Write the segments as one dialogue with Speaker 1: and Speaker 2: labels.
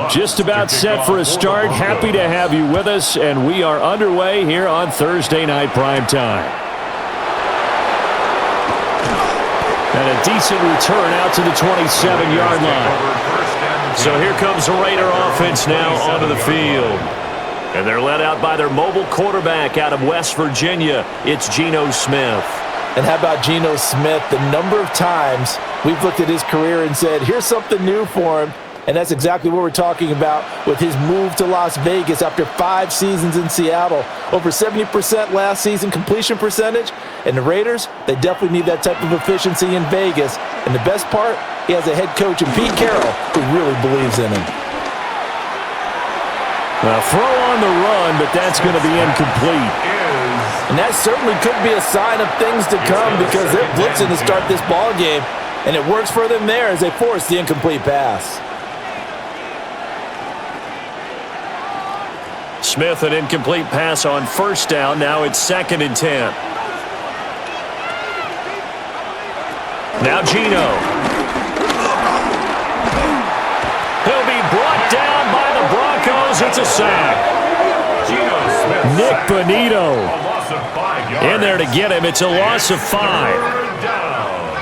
Speaker 1: Just about set for a start. Happy to have you with us, and we are underway here on Thursday Night Primetime. And a decent return out to the 27-yard line. So here comes the Raider offense now onto the field. And they're led out by their mobile quarterback out of West Virginia. It's Geno Smith.
Speaker 2: And how about Geno Smith? The number of times we've looked at his career and said, here's something new for him. And that's exactly what we're talking about with his move to Las Vegas after 5 seasons in Seattle. Over 70% last season completion percentage. And the Raiders, they definitely need that type of efficiency in Vegas. And the best part, he has a head coach in Pete Carroll who really believes in him.
Speaker 1: Well, throw on the run, but that's going to be incomplete.
Speaker 2: And that certainly could be a sign of things to come because they're blitzing to start this ball game. And it works for them there as they force the incomplete pass.
Speaker 1: Smith, an incomplete pass on first down. Now it's 2nd and 10. Now Geno. He'll be brought down by the Broncos. It's a sack. Nick Bonito in there to get him. It's a loss of 5.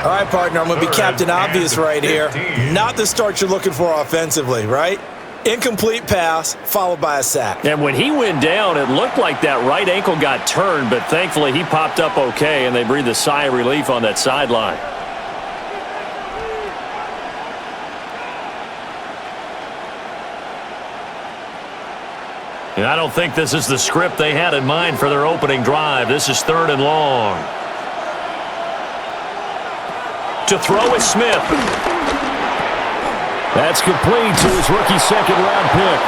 Speaker 2: All right, partner, I'm going to be Captain Obvious right here. Not the start you're looking for offensively, right? Incomplete pass followed by a sack.
Speaker 1: And when he went down, it looked like that right ankle got turned, but thankfully he popped up okay, and they breathed a sigh of relief on that sideline. And I don't think this is the script they had in mind for their opening drive. This is 3rd and long. To throw is Smith. That's complete to his rookie 2nd-round pick.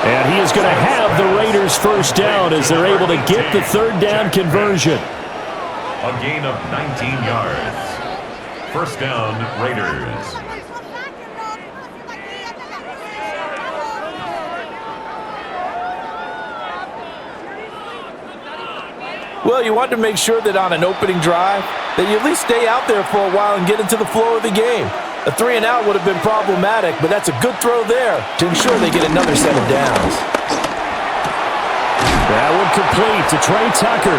Speaker 1: And he is going to have the Raiders first down as they're able to get the 3rd down conversion.
Speaker 3: A gain of 19 yards. First down, Raiders.
Speaker 2: Well, you want to make sure that on an opening drive that you at least stay out there for a while and get into the flow of the game. A 3-and-out would have been problematic, but that's a good throw there to ensure they get another set of downs.
Speaker 1: That one complete to Trey Tucker.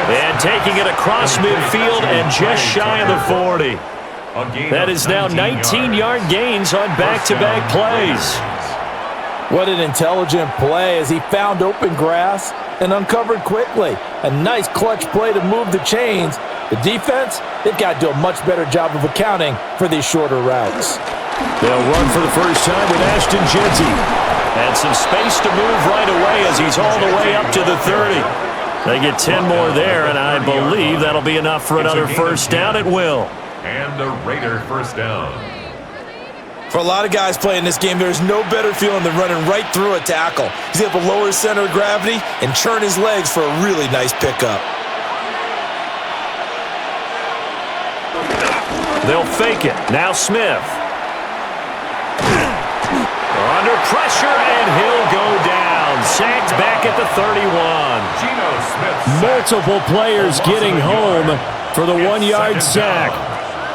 Speaker 1: And taking it across midfield and just shy of the 40. That is now 19-yard gains on back-to-back plays.
Speaker 2: What an intelligent play as he found open grass and uncovered quickly. A nice clutch play to move the chains. The defense, they've got to do a much better job of accounting for these shorter routes.
Speaker 1: They'll run for the first time with Ashton Jeanty. And some space to move right away as he's all the way up to the 30. They get 10 more there, and I believe that'll be enough for another first down. It will.
Speaker 3: And a Raider first down.
Speaker 2: For a lot of guys playing this game, there's no better feeling than running right through a tackle. He's able to lower his center of gravity and churn his legs for a really nice pickup.
Speaker 1: They'll fake it. Now Smith. Under pressure, and he'll go down. Sacked back at the 31. Multiple players getting home for the 1-yard sack.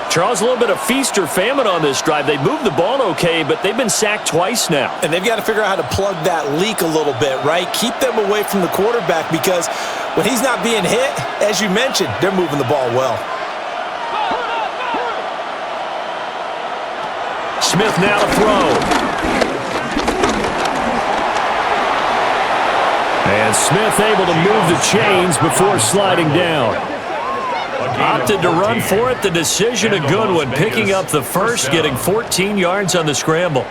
Speaker 1: Charles, a little bit of feast or famine on this drive. They moved the ball okay, but they've been sacked twice now.
Speaker 2: And they've got to figure out how to plug that leak a little bit, right? Keep them away from the quarterback because when he's not being hit, as you mentioned, they're moving the ball well.
Speaker 1: Smith now to throw. And Smith able to move the chains before sliding down. Opted to run for it. The decision a good one. Picking up the first, getting 14 yards on the scramble.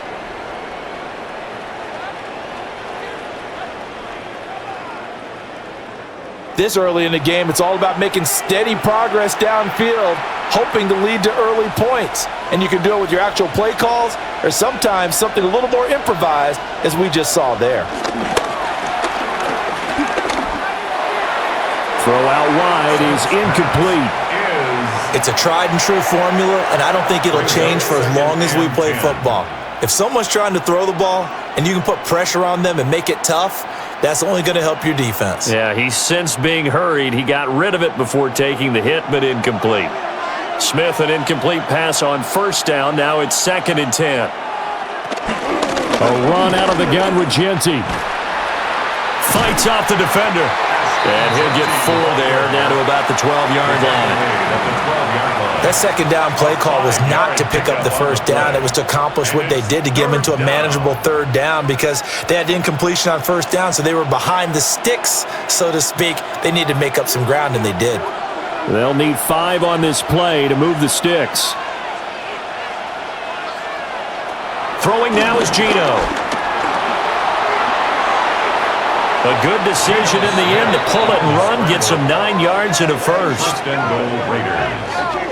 Speaker 2: This early in the game, it's all about making steady progress downfield, hoping to lead to early points. And you can do it with your actual play calls or sometimes something a little more improvised, as we just saw there.
Speaker 1: Throw out wide is incomplete.
Speaker 2: It's a tried and true formula, and I don't think it'll change for as long as we play football. If someone's trying to throw the ball and you can put pressure on them and make it tough, that's only going to help your defense.
Speaker 1: Yeah, he sensed being hurried. He got rid of it before taking the hit, but incomplete. Smith, an incomplete pass on first down. Now it's 2nd and 10. A run out of the gun with Genty. Fights off the defender. And he'll get 4 there, down to about the 12-yard line.
Speaker 2: That second down play call was not to pick up the first down. It was to accomplish what they did to get them into a manageable third down because they had incompletion on first down, so they were behind the sticks, so to speak. They needed to make up some ground, and they did.
Speaker 1: They'll need 5 on this play to move the sticks. Throwing now is Geno. A good decision in the end to pull it and run, get some 9 yards and a first.
Speaker 3: First and goal, Raiders.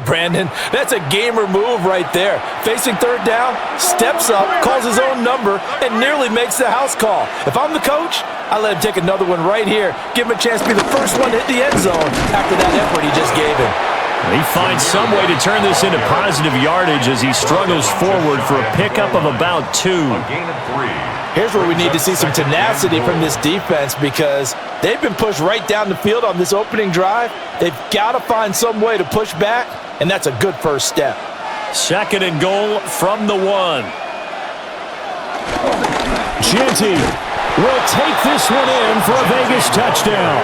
Speaker 2: Brandon, that's a gamer move right there. Facing third down, steps up, calls his own number, and nearly makes the house call. If I'm the coach, I let him take another one right here. Give him a chance to be the first one to hit the end zone after that effort he just gave him.
Speaker 1: He finds some way to turn this into positive yardage as he struggles forward for a pickup of about 2.
Speaker 3: A gain of 3.
Speaker 2: Here's where we need to see some tenacity from this defense because they've been pushed right down the field on this opening drive. They've got to find some way to push back, and that's a good first step.
Speaker 1: Second and goal from the 1. Genty will take this one in for a Vegas touchdown.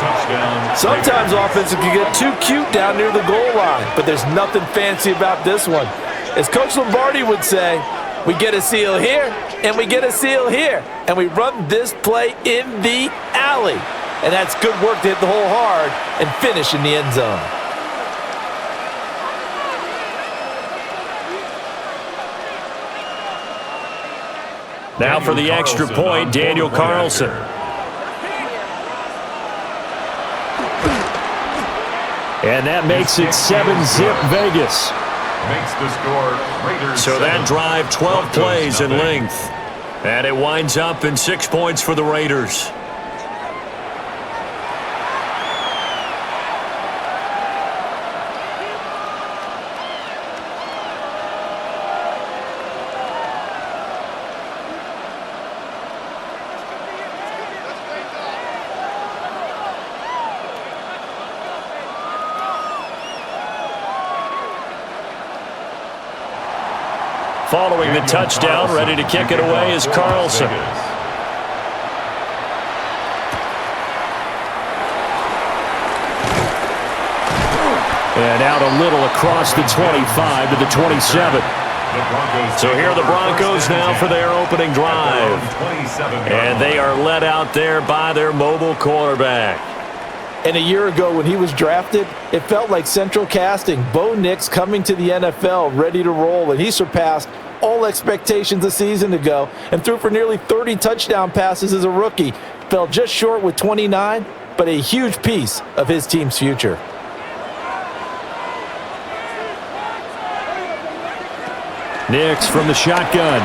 Speaker 3: Touchdown.
Speaker 2: Sometimes offenses can get too cute down near the goal line, but there's nothing fancy about this one. As Coach Lombardi would say, we get a seal here, and we get a seal here, and we run this play in the alley. And that's good work to hit the hole hard and finish in the end zone.
Speaker 1: Now for the extra point, Daniel Carlson. And that makes it 7-zip Vegas.
Speaker 3: Makes the score Raiders.
Speaker 1: So that
Speaker 3: 7,
Speaker 1: drive, 12
Speaker 3: Broncos
Speaker 1: plays in
Speaker 3: 0.
Speaker 1: length. And it winds up in 6 points for the Raiders. Following the touchdown, ready to kick it away is Carlson. And out a little across the 25 to the 27. So here are the Broncos now for their opening drive. And they are led out there by their mobile quarterback.
Speaker 2: And a year ago when he was drafted, it felt like central casting. Bo Nix coming to the NFL ready to roll, and he surpassed all expectations a season ago and threw for nearly 30 touchdown passes as a rookie. Fell just short with 29, but a huge piece of his team's future.
Speaker 1: Nix from the shotgun.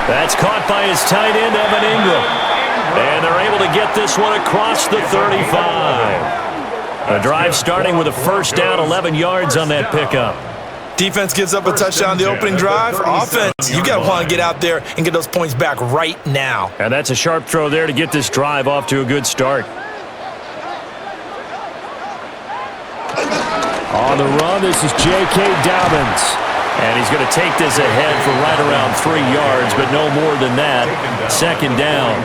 Speaker 1: That's caught by his tight end, Evan Ingram. And they're able to get this one across the 35. A drive starting with a first down, 11 yards on that pickup.
Speaker 2: Defense gives up a touchdown on the opening drive. Offense, you got to want to get out there and get those points back right now.
Speaker 1: And that's a sharp throw there to get this drive off to a good start. On the run, this is J.K. Dobbins. And he's going to take this ahead for right around 3 yards, but no more than that. Second down.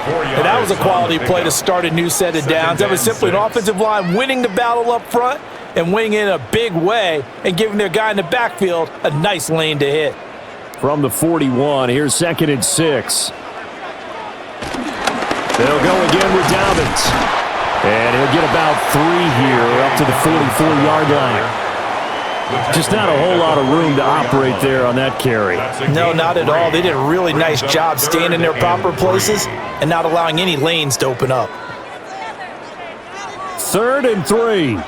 Speaker 2: And that was a quality play to start a new set of downs. That was simply an offensive line winning the battle up front and winning in a big way and giving their guy in the backfield a nice lane to hit.
Speaker 1: From the 41, here's 2nd and 6. They'll go again with Dobbins. And he'll get about 3 here up to the 44-yard line. Just not a whole lot of room to operate there on that carry.
Speaker 2: No, not at all. They did a really nice job staying in their proper places and not allowing any lanes to open up.
Speaker 1: 3rd and 3.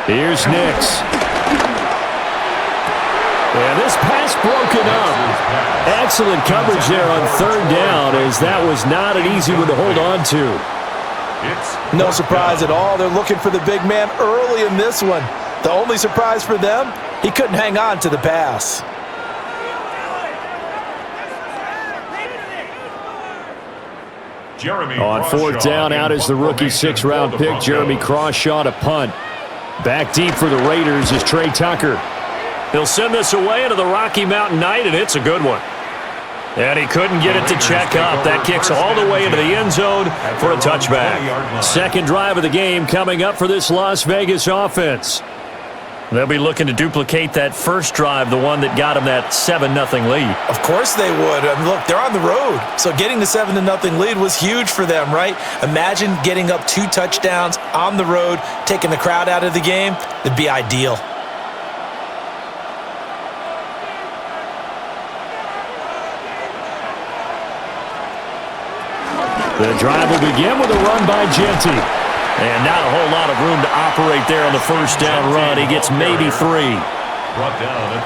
Speaker 1: Here's Nix. And this pass broken up. Excellent coverage there on 3rd down, as that was not an easy one to hold on to.
Speaker 2: No surprise at all. They're looking for the big man early in this one. The only surprise for them, he couldn't hang on to the pass.
Speaker 1: On fourth down, out is the rookie sixth-round pick, Jeremy Crawshaw, to punt. Back deep for the Raiders is Trey Tucker. He'll send this away into the Rocky Mountain Night, and it's a good one. And he couldn't get it to check up. That kicks all the way into the end zone for a touchback. Second drive of the game coming up for this Las Vegas offense. They'll be looking to duplicate that first drive, the one that got them that 7-0 lead.
Speaker 2: Of course they would. I mean, look, they're on the road. So getting the 7-0 lead was huge for them, right? Imagine getting up 2 touchdowns on the road, taking the crowd out of the game. It'd be ideal.
Speaker 1: The drive will begin with a run by Genty. And not a whole lot of room to operate there on the first down run. He gets maybe 3.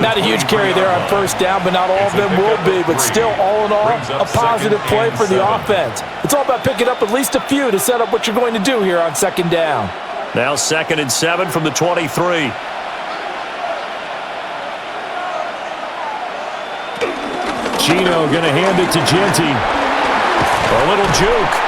Speaker 2: Not a huge carry there on first down, but not all of them will be. But still, all in all, a positive play for the offense. It's all about picking up at least a few to set up what you're going to do here on second down.
Speaker 1: Now 2nd and 7 from the 23. Gino going to hand it to Genty. A little juke.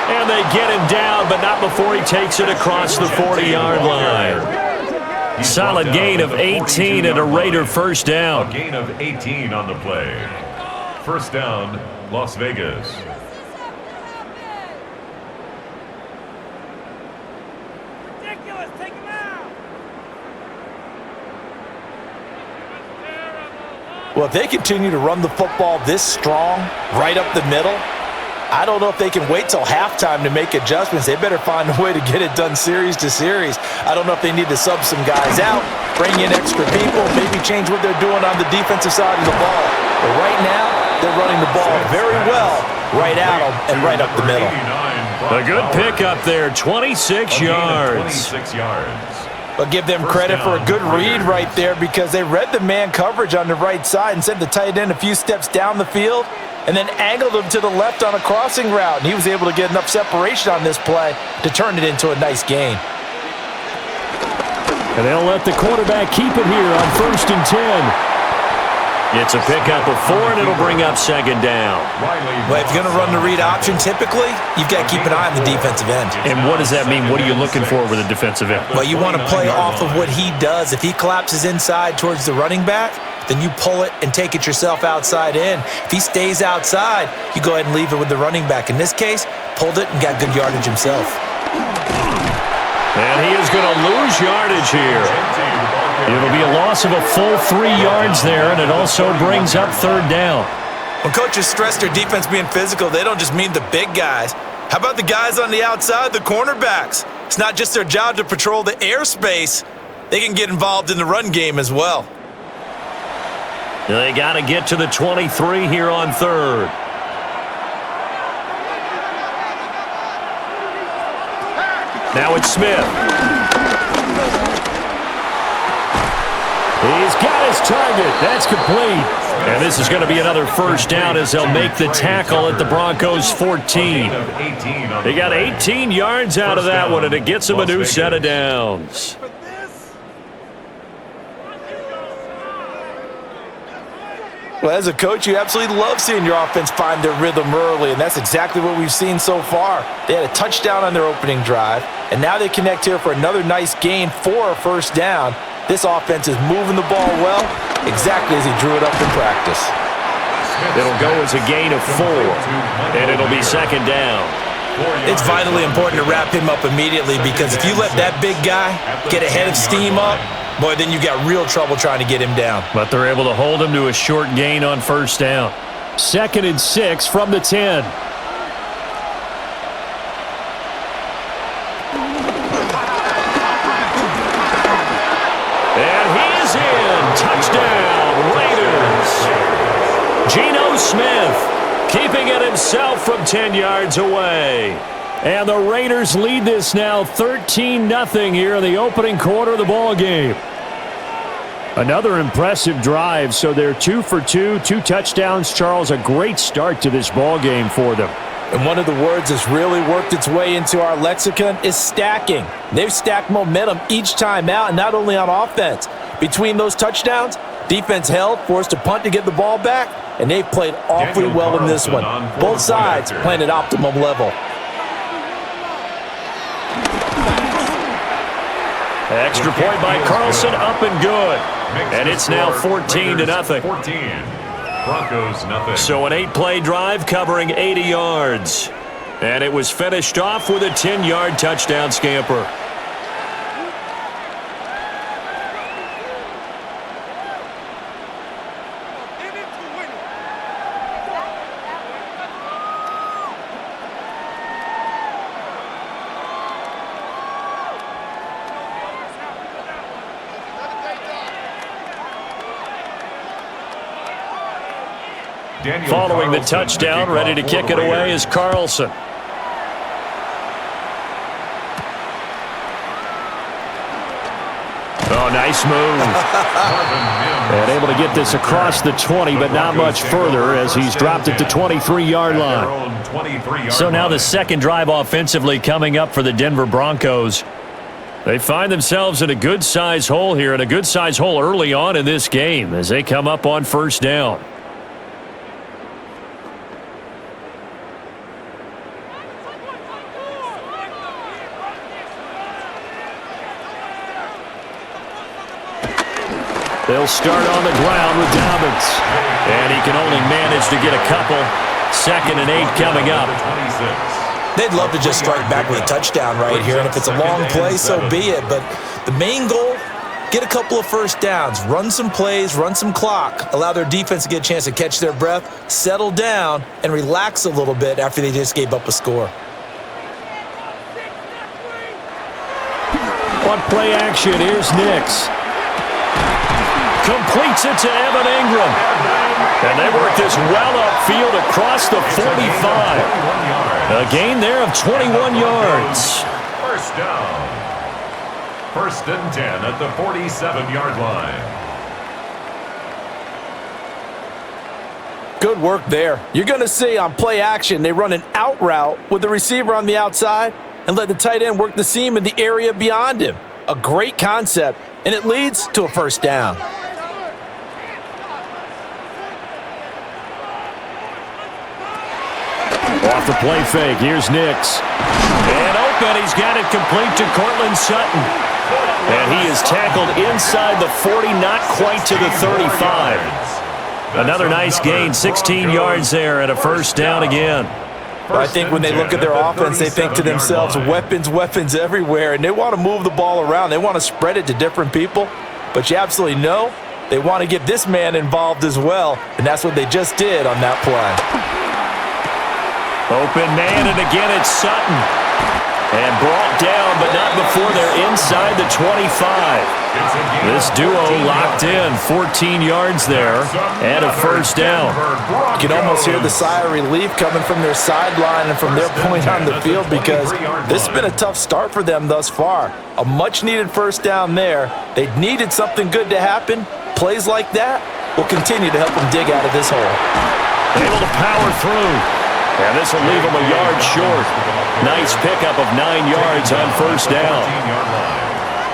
Speaker 1: And they get him down, but not before he takes it across the 40-yard line. Solid gain of 18 and a Raider first down.
Speaker 3: A gain of 18 on the play. First down, Las Vegas.
Speaker 4: Ridiculous, take him out.
Speaker 2: Well, if they continue to run the football this strong, right up the middle, I don't know if they can wait till halftime to make adjustments. They better find a way to get it done series to series. I don't know if they need to sub some guys out, bring in extra people, maybe change what they're doing on the defensive side of the ball. But right now, they're running the ball very well right at them and right up the middle.
Speaker 1: A good pickup there, 26 yards.
Speaker 3: 26 yards.
Speaker 2: But give them credit for a good read right there because they read the man coverage on the right side and sent the tight end a few steps down the field and then angled him to the left on a crossing route. And he was able to get enough separation on this play to turn it into a nice gain.
Speaker 1: And they'll let the quarterback keep it here on 1st and 10. It's a pickup of 4, and it'll bring up 2nd down.
Speaker 2: Well, if you're going to run the read option, typically, you've got to keep an eye on the defensive end.
Speaker 1: And what does that mean? What are you looking for with a defensive end?
Speaker 2: Well, you want to play off of what he does. If he collapses inside towards the running back, then you pull it and take it yourself outside in. If he stays outside, you go ahead and leave it with the running back. In this case, pulled it and got good yardage himself.
Speaker 1: And he is going to lose yardage here. It'll be a loss of a full 3 yards there, and it also brings up 3rd down.
Speaker 2: When coaches stress their defense being physical, they don't just mean the big guys. How about the guys on the outside, the cornerbacks? It's not just their job to patrol the airspace. They can get involved in the run game as well.
Speaker 1: They got to get to the 23 here on 3rd. Now it's Smith. He's got his target. That's complete. And this is going to be another first down as they'll make the tackle at the Broncos 14. They got 18 yards out of that one, and it gets them a new set of downs.
Speaker 2: Well, as a coach, you absolutely love seeing your offense find their rhythm early, and that's exactly what we've seen so far. They had a touchdown on their opening drive, and now they connect here for another nice gain for a first down. This offense is moving the ball well, exactly as he drew it up in practice.
Speaker 1: It'll go as a gain of 4, and it'll be 2nd down.
Speaker 2: It's vitally important to wrap him up immediately because if you let that big guy get a head of steam up, boy, then you got real trouble trying to get him down.
Speaker 1: But they're able to hold him to a short gain on first down. 2nd and 6 from the 10. And he's in. Touchdown, Raiders. Geno Smith keeping it himself from 10 yards away. And the Raiders lead this now 13-0 here in the opening quarter of the ball game. Another impressive drive, so they're 2 for 2, 2 touchdowns. Charles, a great start to this ball game for them.
Speaker 2: And one of the words that's really worked its way into our lexicon is stacking. They've stacked momentum each time out, and not only on offense. Between those touchdowns, Defense held, forced a punt to get the ball back, and they've played awfully well in this one. Both sides playing at optimum level.
Speaker 1: Extra point by Carlson, up and good. And it's now 14-0.
Speaker 3: 14. Broncos nothing.
Speaker 1: So an 8-play drive covering 80 yards. And it was finished off with a 10-yard touchdown scamper. Following the touchdown, ready to kick it away is Carlson. Oh, nice move. And able to get this across the 20, but not much further as he's dropped it to 23-yard line. So now the second drive offensively coming up for the Denver Broncos. They find themselves in a good-size hole here, and a good-size hole early on in this game as they come up on first down. They'll start on the ground with Dobbins. And he can only manage to get a couple. 2nd and 8 coming up.
Speaker 2: They'd love to just strike back with a touchdown right here, and if it's a long play, so be it. But the main goal, get a couple of first downs, run some plays, run some clock, allow their defense to get a chance to catch their breath, settle down, and relax a little bit after they just gave up a score.
Speaker 1: On play action, here's Nix. Completes it to Evan Ingram. And they work this well upfield across the 45. A gain there of 21 yards.
Speaker 3: First down. 1st and 10 at the 47-yard line.
Speaker 2: Good work there. You're going to see on play action, they run an out route with the receiver on the outside and let the tight end work the seam in the area beyond him. A great concept, and it leads to a first down.
Speaker 1: Off the play fake, here's Nix. And open, he's got it complete to Cortland Sutton. And he is tackled inside the 40, not quite to the 35. Another nice gain, 16 yards there and a first down again.
Speaker 2: But I think when they look at their offense, they think to themselves, weapons, weapons everywhere, and they want to move the ball around. They want to spread it to different people. But you absolutely know they want to get this man involved as well, and that's what they just did on that play.
Speaker 1: Open man, and again it's Sutton. And brought down, but not before they're inside the 25. This duo locked in, 14 yards there, and a first down.
Speaker 2: You can almost hear the sigh of relief coming from their sideline and from their point on the field because this has been a tough start for them thus far. A much-needed first down there. They needed something good to happen. Plays like that will continue to help them dig out of this hole.
Speaker 1: Able to power through. And this will leave them a yard short. Nice pickup of 9 yards on first down.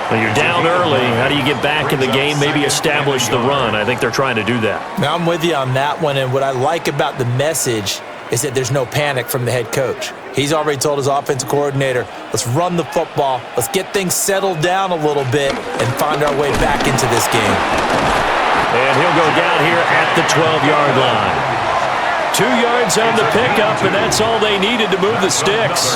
Speaker 1: Well, you're down early. How do you get back in the game, maybe establish the run? I think they're trying to do that.
Speaker 2: Now, I'm with you on that one, and what I like about the message is that there's no panic from the head coach. He's already told his offensive coordinator, let's run the football, let's get things settled down a little bit and find our way back into this game.
Speaker 1: And he'll go down here at the 12-yard line. 2 yards on the pickup, and that's all they needed to move the sticks.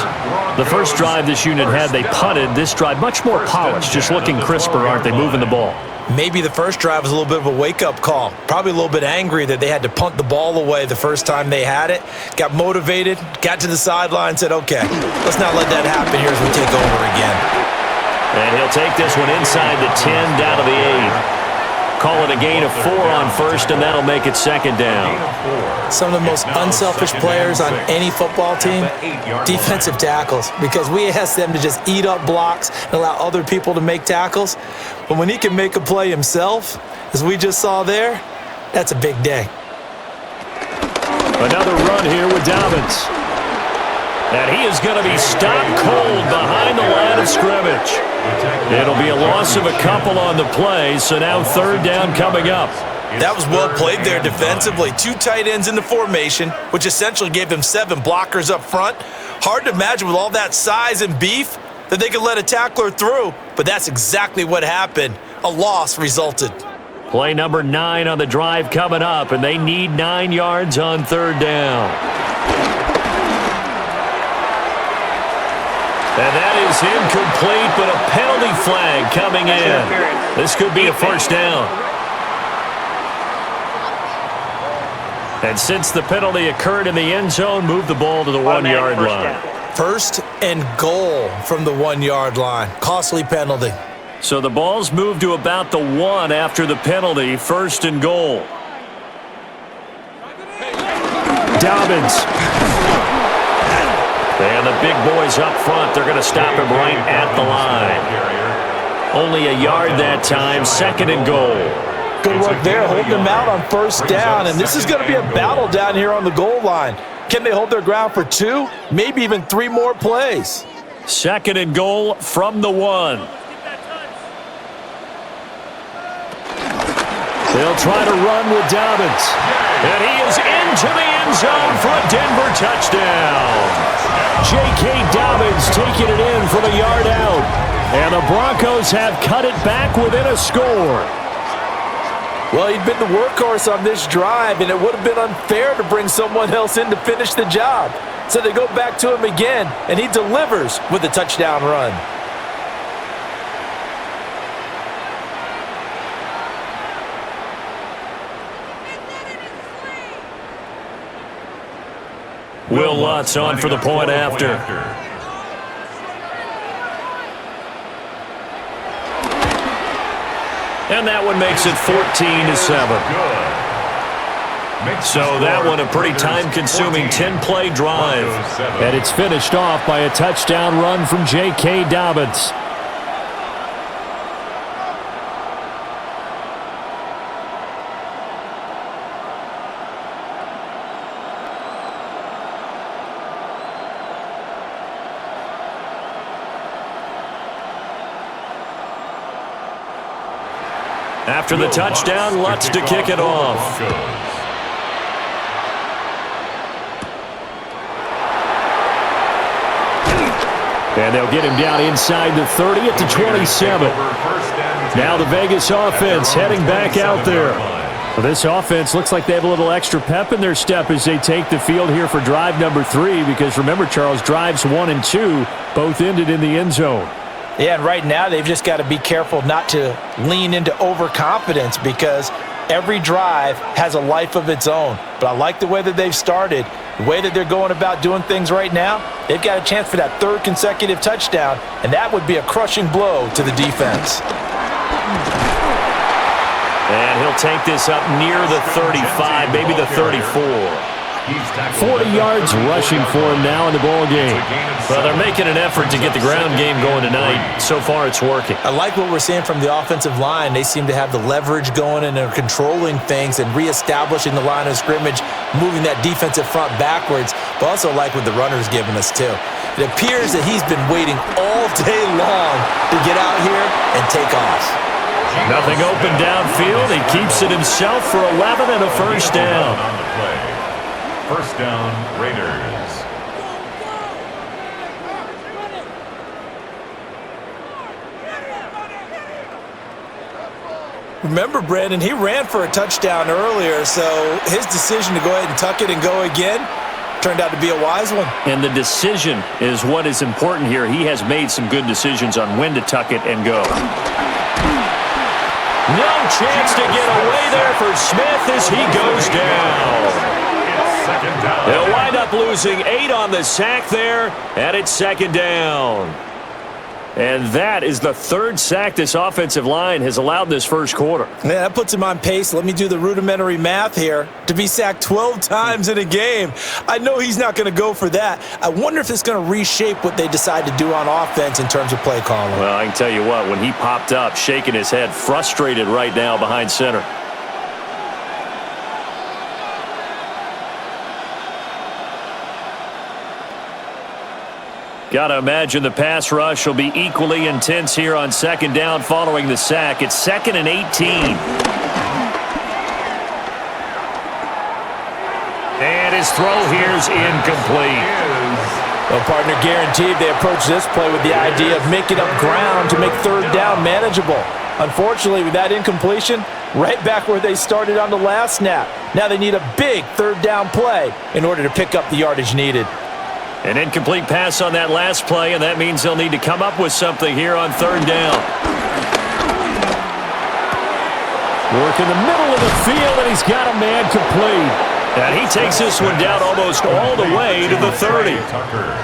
Speaker 1: The first drive this unit had, they punted. This drive, much more polished, just looking crisper, aren't they, moving the ball?
Speaker 2: Maybe the first drive was a little bit of a wake-up call. Probably a little bit angry that they had to punt the ball away the first time they had it. Got motivated, got to the sideline, said, okay, let's not let that happen here as we take over again.
Speaker 1: And he'll take this one inside the 10, down to the 8. Call it a gain of 4 on first, and that'll make it second down.
Speaker 2: Some of the most unselfish players on any football team, defensive tackles, because we ask them to just eat up blocks and allow other people to make tackles. But when he can make a play himself, as we just saw there, that's a big day.
Speaker 1: Another run here with Dobbins. And he is going to be stopped cold behind the line of scrimmage. It'll be a loss of a couple on the play, so now third down coming up.
Speaker 2: That was well played there defensively. 2 tight ends in the formation, which essentially gave them 7 blockers up front. Hard to imagine with all that size and beef that they could let a tackler through, but that's exactly what happened. A loss resulted.
Speaker 1: Play number 9 on the drive coming up, and they need 9 yards on third down. And that is incomplete, but a penalty flag coming in. This could be a first down. And since the penalty occurred in the end zone, move the ball to the 1-yard line.
Speaker 2: First and goal from the 1-yard line. Costly penalty.
Speaker 1: So the ball's moved to about the 1 after the penalty. First and goal. Dobbins. And the big boys up front, they're going to stop him right at the line. Only a yard that time. Second and goal.
Speaker 2: Good work there, holding them out on first down, and this is going to be a battle down here on the goal line. Can they hold their ground for 2, maybe even 3 more plays?
Speaker 1: Second and goal from the 1. They'll try to run with Dobbins. And he is into the end zone for a Denver touchdown. J.K. Dobbins taking it in from a yard out. And the Broncos have cut it back within a score.
Speaker 2: Well, he'd been the workhorse on this drive, and it would have been unfair to bring someone else in to finish the job. So they go back to him again, and he delivers with a touchdown run.
Speaker 1: Will Lutz on for the point after. And that one makes it 14-7. So that one a pretty time-consuming 10-play drive. And it's finished off by a touchdown run from J.K. Dobbins. After the touchdown, Lutz to kick it off. And they'll get him down inside the 30 at the 27. Now the Vegas offense heading back out there. Well, this offense looks like they have a little extra pep in their step as they take the field here for drive number 3, because remember, Charles, drives 1 and 2 both ended in the end zone.
Speaker 2: Yeah, and right now they've just got to be careful not to lean into overconfidence, because every drive has a life of its own. But I like the way that they've started, the way that they're going about doing things right now. They've got a chance for that 3rd consecutive touchdown, and that would be a crushing blow to the defense.
Speaker 1: And he'll take this up near the 35, maybe the 34. 40 yards rushing for him now in the ball game. Well, they're making an effort to get the ground game going tonight. So far, it's working.
Speaker 2: I like what we're seeing from the offensive line. They seem to have the leverage going, and they're controlling things and reestablishing the line of scrimmage, moving that defensive front backwards, but also like what the runner's giving us, too. It appears that he's been waiting all day long to get out here and take off.
Speaker 1: Nothing open downfield. He keeps it himself for 11 and a first down.
Speaker 3: First down, Raiders.
Speaker 2: Remember, Brandon, he ran for a touchdown earlier, so his decision to go ahead and tuck it and go again turned out to be a wise one.
Speaker 1: And the decision is what is important here. He has made some good decisions on when to tuck it and go. No chance to get away there for Smith as he goes down. They'll wind up losing 8 on the sack there, and it's second down. And that is the 3rd sack this offensive line has allowed this first quarter.
Speaker 2: Yeah, that puts him on pace. Let me do the rudimentary math here. To be sacked 12 times in a game, I know he's not going to go for that. I wonder if it's going to reshape what they decide to do on offense in terms of play calling.
Speaker 1: Well, I can tell you what, when he popped up, shaking his head, frustrated right now behind center. Got to imagine the pass rush will be equally intense here on second down following the sack. It's 2nd and 18. And his throw here's incomplete.
Speaker 2: Well, partner, guaranteed they approach this play with the idea of making up ground to make third down manageable. Unfortunately, with that incompletion, right back where they started on the last snap. Now they need a big third down play in order to pick up the yardage needed.
Speaker 1: An incomplete pass on that last play, and that means they'll need to come up with something here on third down. Work in the middle of the field, and he's got a man complete. And he takes this one down almost all the way to the 30.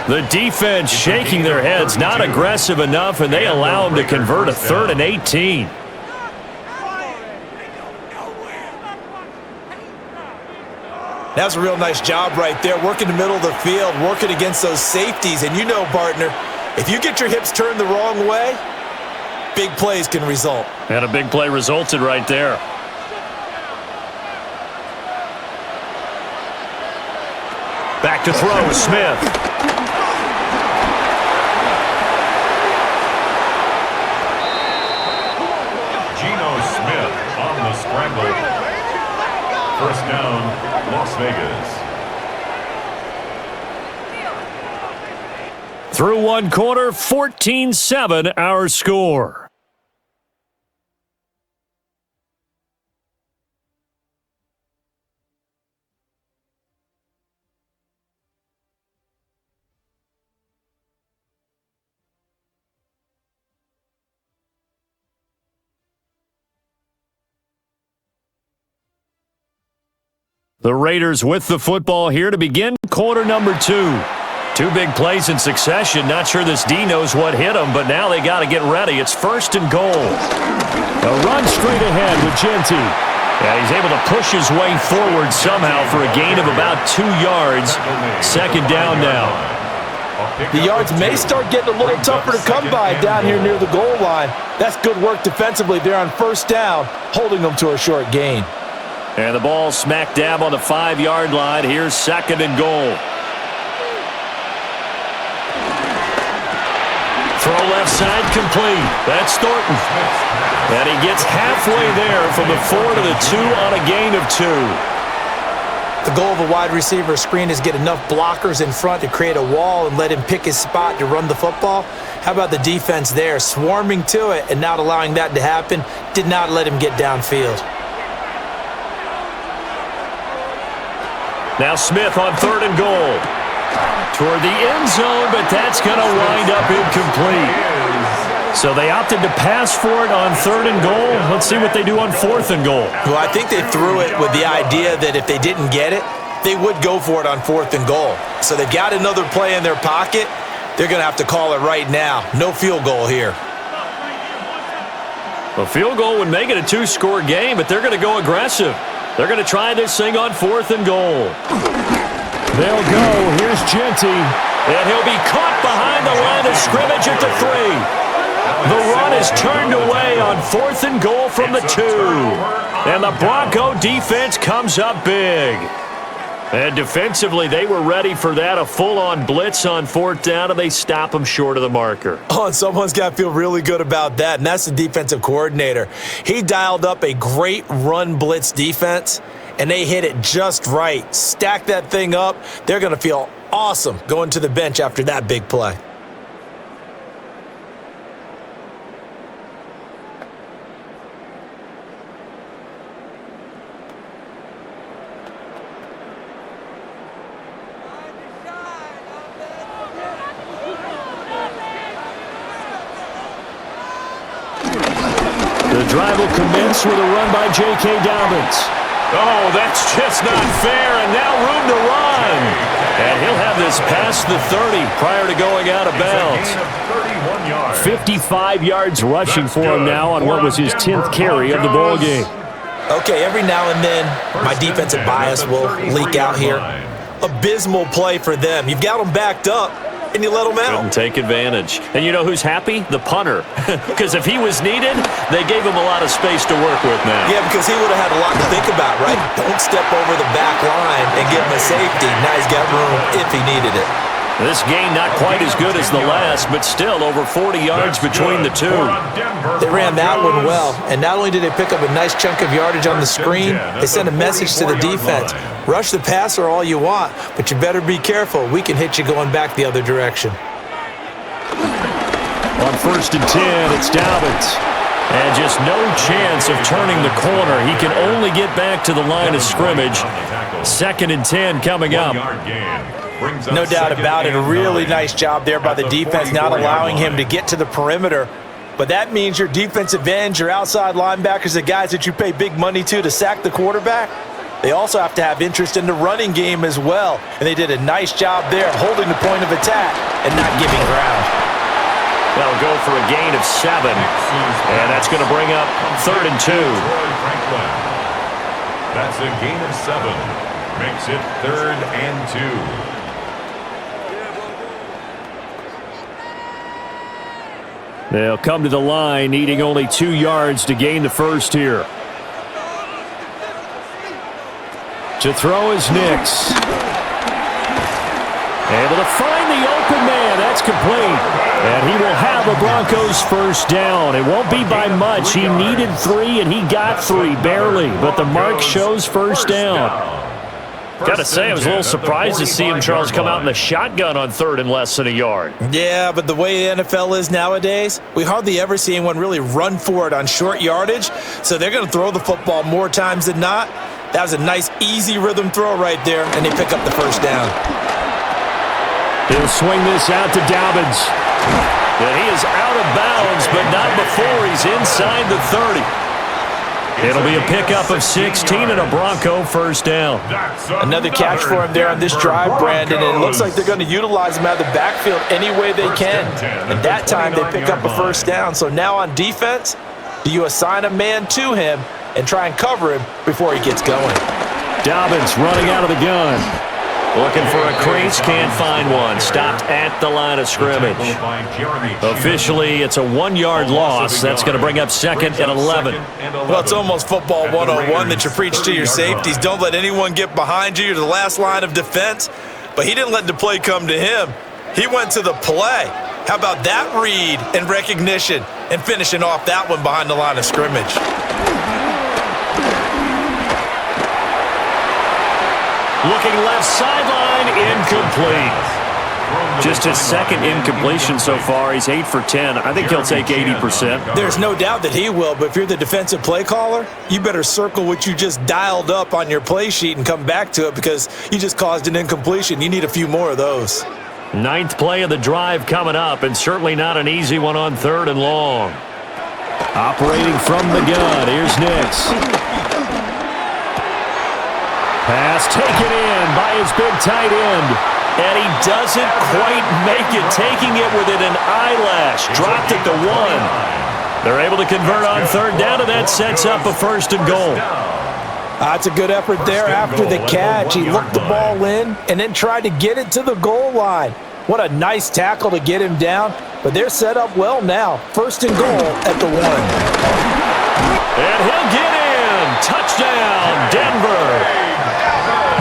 Speaker 1: The defense shaking their heads, not aggressive enough, and they allow him to convert a 3rd and 18.
Speaker 2: That's a real nice job right there, working the middle of the field, working against those safeties. And you know, partner, if you get your hips turned the wrong way, big plays can result.
Speaker 1: And a big play resulted right there. Back to throw, Smith.
Speaker 3: Geno Smith on the scramble. First down, Las Vegas.
Speaker 1: Through one quarter, 14-7 our score. The Raiders with the football here to begin quarter number 2. 2 big plays in succession. Not sure this D knows what hit him, but now they got to get ready. It's 1st and goal. A run straight ahead with Genty. Yeah, he's able to push his way forward somehow for a gain of about 2 yards. 2nd down now.
Speaker 2: The yards may start getting a little tougher to come by down here near the goal line. That's good work defensively there on 1st down, holding them to a short gain.
Speaker 1: And the ball smack dab on the 5-yard line. Here's 2nd and goal. Throw left side complete. That's Thornton. And he gets halfway there from the 4 to the 2 on a gain of 2.
Speaker 2: The goal of a wide receiver screen is get enough blockers in front to create a wall and let him pick his spot to run the football. How about the defense there, swarming to it and not allowing that to happen? Did not let him get downfield.
Speaker 1: Now Smith on 3rd and goal. Toward the end zone, but that's going to wind up incomplete. So they opted to pass for it on 3rd and goal. Let's see what they do on 4th and goal.
Speaker 2: Well, I think they threw it with the idea that if they didn't get it, they would go for it on 4th and goal. So they've got another play in their pocket. They're going to have to call it right now. No field goal here.
Speaker 1: A field goal would make it a 2-score game, but they're going to go aggressive. They're going to try this thing on 4th and goal. They'll go. Here's Genty. And he'll be caught behind the line of scrimmage at the 3. The run is turned away on 4th and goal from the 2. And the Bronco defense comes up big. And defensively, they were ready for that. A full-on blitz on 4th down, and they stop them short of the marker.
Speaker 2: Oh, and someone's got to feel really good about that, and that's the defensive coordinator. He dialed up a great run blitz defense, and they hit it just right. Stack that thing up. They're going to feel awesome going to the bench after that big play.
Speaker 1: The drive will commence with a run by J.K. Dobbins. Oh, that's just not fair, and now room to run. And he'll have this past the 30 prior to going out of bounds. 55 yards rushing for him now on what was his 10th carry of the ball game.
Speaker 2: Okay, every now and then, my defensive bias will leak out here. Abysmal play for them. You've got them backed up, and you let them out.
Speaker 1: Couldn't take advantage. And you know who's happy? The punter. Because if he was needed, they gave him a lot of space to work with now.
Speaker 2: Yeah, because he would have had a lot to think about, right? Don't step over the back line and give him a safety. Now he's got room if he needed it.
Speaker 1: This gain not quite as good as the last, but still over 40 yards between the two.
Speaker 2: They ran that one well, and not only did they pick up a nice chunk of yardage on the screen, they sent a message to the defense. Rush the passer all you want, but you better be careful. We can hit you going back the other direction.
Speaker 1: On 1st and 10, it's Dobbins. And just no chance of turning the corner. He can only get back to the line of scrimmage. 2nd and 10 coming up.
Speaker 2: No doubt about it. A really nice job there by the defense, not allowing him to get to the perimeter. But that means your defensive ends, your outside linebackers, the guys that you pay big money to sack the quarterback, they also have to have interest in the running game as well. And they did a nice job there of holding the point of attack and not giving ground.
Speaker 1: They'll go for a gain of 7. And that's going to bring up 3rd and 2.
Speaker 3: That's a gain of 7. Makes it 3rd and 2.
Speaker 1: They'll come to the line, needing only 2 yards to gain the first here. To throw is Nix. Able to find the open man. That's complete. And he will have a Broncos first down. It won't be by much. He needed 3, and he got 3, barely. But the mark shows first down. Got to say, I was a little surprised to see him, Charles, come out in the shotgun on 3rd and less than a yard.
Speaker 2: Yeah, but the way the NFL is nowadays, we hardly ever see anyone really run for it on short yardage. So they're going to throw the football more times than not. That was a nice, easy rhythm throw right there, and they pick up the first down.
Speaker 1: He'll swing this out to Dobbins. And he is out of bounds, but not before he's inside the 30. It'll be a pickup of 16 and a Bronco first down.
Speaker 2: Another catch for him there on this drive, Brandon, and it looks like they're going to utilize him out of the backfield any way they can. And that time they pick up a first down. So now on defense, do you assign a man to him and try and cover him before he gets going?
Speaker 1: Dobbins running out of the gun. Looking for a crease, can't find one. Stopped at the line of scrimmage. Officially, it's a 1-yard loss. That's going to bring up 2nd and 11.
Speaker 2: Well, it's almost football 101 that you preach to your safeties. Don't let anyone get behind you. You're the last line of defense. But he didn't let the play come to him. He went to the play. How about that read and recognition and finishing off that one behind the line of scrimmage?
Speaker 1: Looking left sideline, incomplete. Just his 2nd incompletion so far. He's 8 for 10. I think he'll take 80%.
Speaker 2: There's no doubt that he will, but if you're the defensive play caller, you better circle what you just dialed up on your play sheet and come back to it because you just caused an incompletion. You need a few more of those.
Speaker 1: 9th play of the drive coming up, and certainly not an easy one on 3rd and long. Operating from the gun, here's Nix. Pass taken in by his big tight end. And he doesn't quite make it, taking it within an eyelash. Dropped it to 1. They're able to convert on 3rd down, and that sets up a 1st and goal.
Speaker 2: That's a good effort there after the catch. He looked the ball in and then tried to get it to the goal line. What a nice tackle to get him down. But they're set up well now. 1st and goal at the 1.
Speaker 1: And he'll get in. Touchdown, Denver.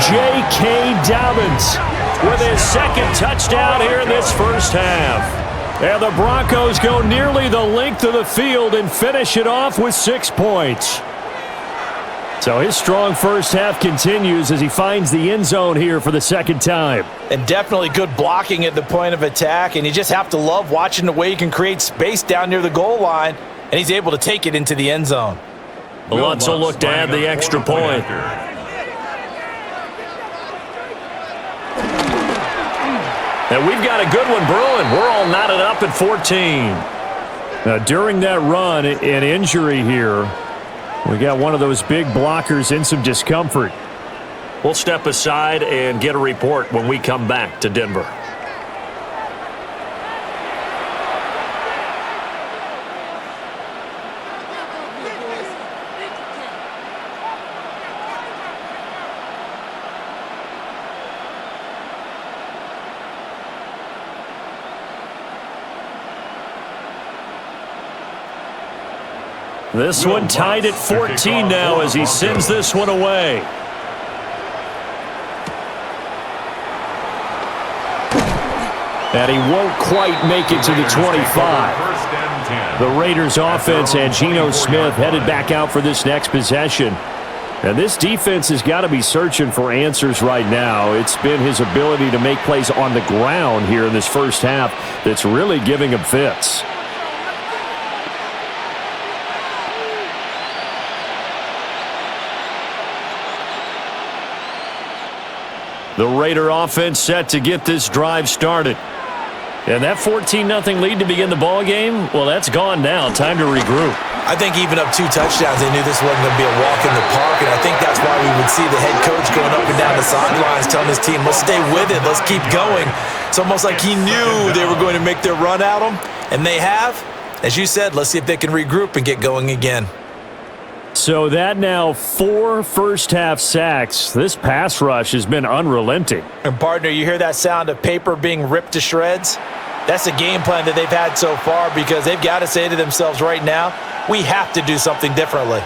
Speaker 1: J.K. Dobbins with his 2nd touchdown here in this first half. And the Broncos go nearly the length of the field and finish it off with 6 points. So his strong first half continues as he finds the end zone here for the 2nd time.
Speaker 2: And definitely good blocking at the point of attack, and you just have to love watching the way he can create space down near the goal line, and he's able to take it into the end zone.
Speaker 1: Lutz will look to add the extra point. And we've got a good one brewing. We're all knotted up at 14. Now, during that run, an injury here. We got one of those big blockers in some discomfort. We'll step aside and get a report when we come back to Denver. This one tied at 14 now as he sends this one away. And he won't quite make it to the 25. The Raiders offense and Geno Smith headed back out for this next possession. And this defense has got to be searching for answers right now. It's been his ability to make plays on the ground here in this first half that's really giving him fits. The Raider offense set to get this drive started. And that 14-0 lead to begin the ball game, well, that's gone now. Time to regroup.
Speaker 2: I think even up 2 touchdowns, they knew this wasn't going to be a walk in the park, and I think that's why we would see the head coach going up and down the sidelines telling his team, let's stay with it, let's keep going. It's almost like he knew they were going to make their run at him, and they have. As you said, let's see if they can regroup and get going again.
Speaker 1: So that now 4 first-half sacks. This pass rush has been unrelenting.
Speaker 2: And, partner, you hear that sound of paper being ripped to shreds? That's the game plan that they've had so far because they've got to say to themselves right now, we have to do something differently.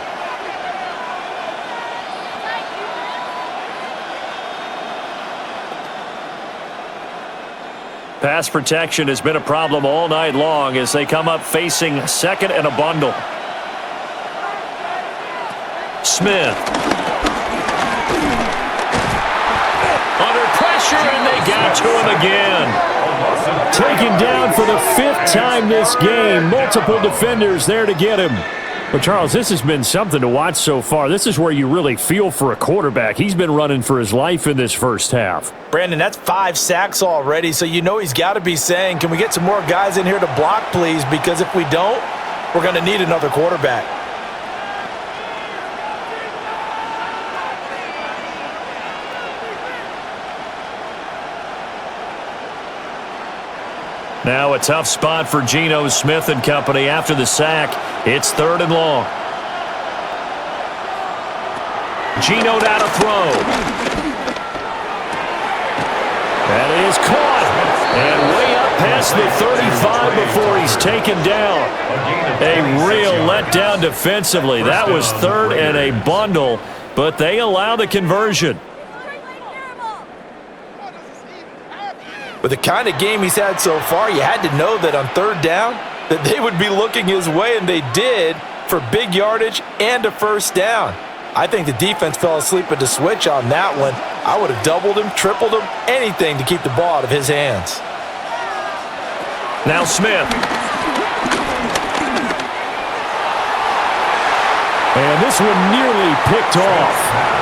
Speaker 1: Pass protection has been a problem all night long as they come up facing second and a bundle. Smith. Under pressure, and they got to him again. Taken down for the 5th time this game. Multiple defenders there to get him. But, Charles, this has been something to watch so far. This is where you really feel for a quarterback. He's been running for his life in this first half.
Speaker 2: Brandon, that's 5 sacks already, so you know he's got to be saying, can we get some more guys in here to block, please? Because if we don't, we're going to need another quarterback.
Speaker 1: Now a tough spot for Geno Smith and company after the sack. It's 3rd and long. Geno down to throw. That is caught. And way up past the 35 before he's taken down. A real letdown defensively. That was 3rd and a bundle, but they allow the conversion.
Speaker 2: With the kind of game he's had so far, you had to know that on 3rd down that they would be looking his way, and they did for big yardage and a first down. I think the defense fell asleep at the switch on that one. I would have doubled him, tripled him, anything to keep the ball out of his hands.
Speaker 1: Now Smith. And this one nearly picked off.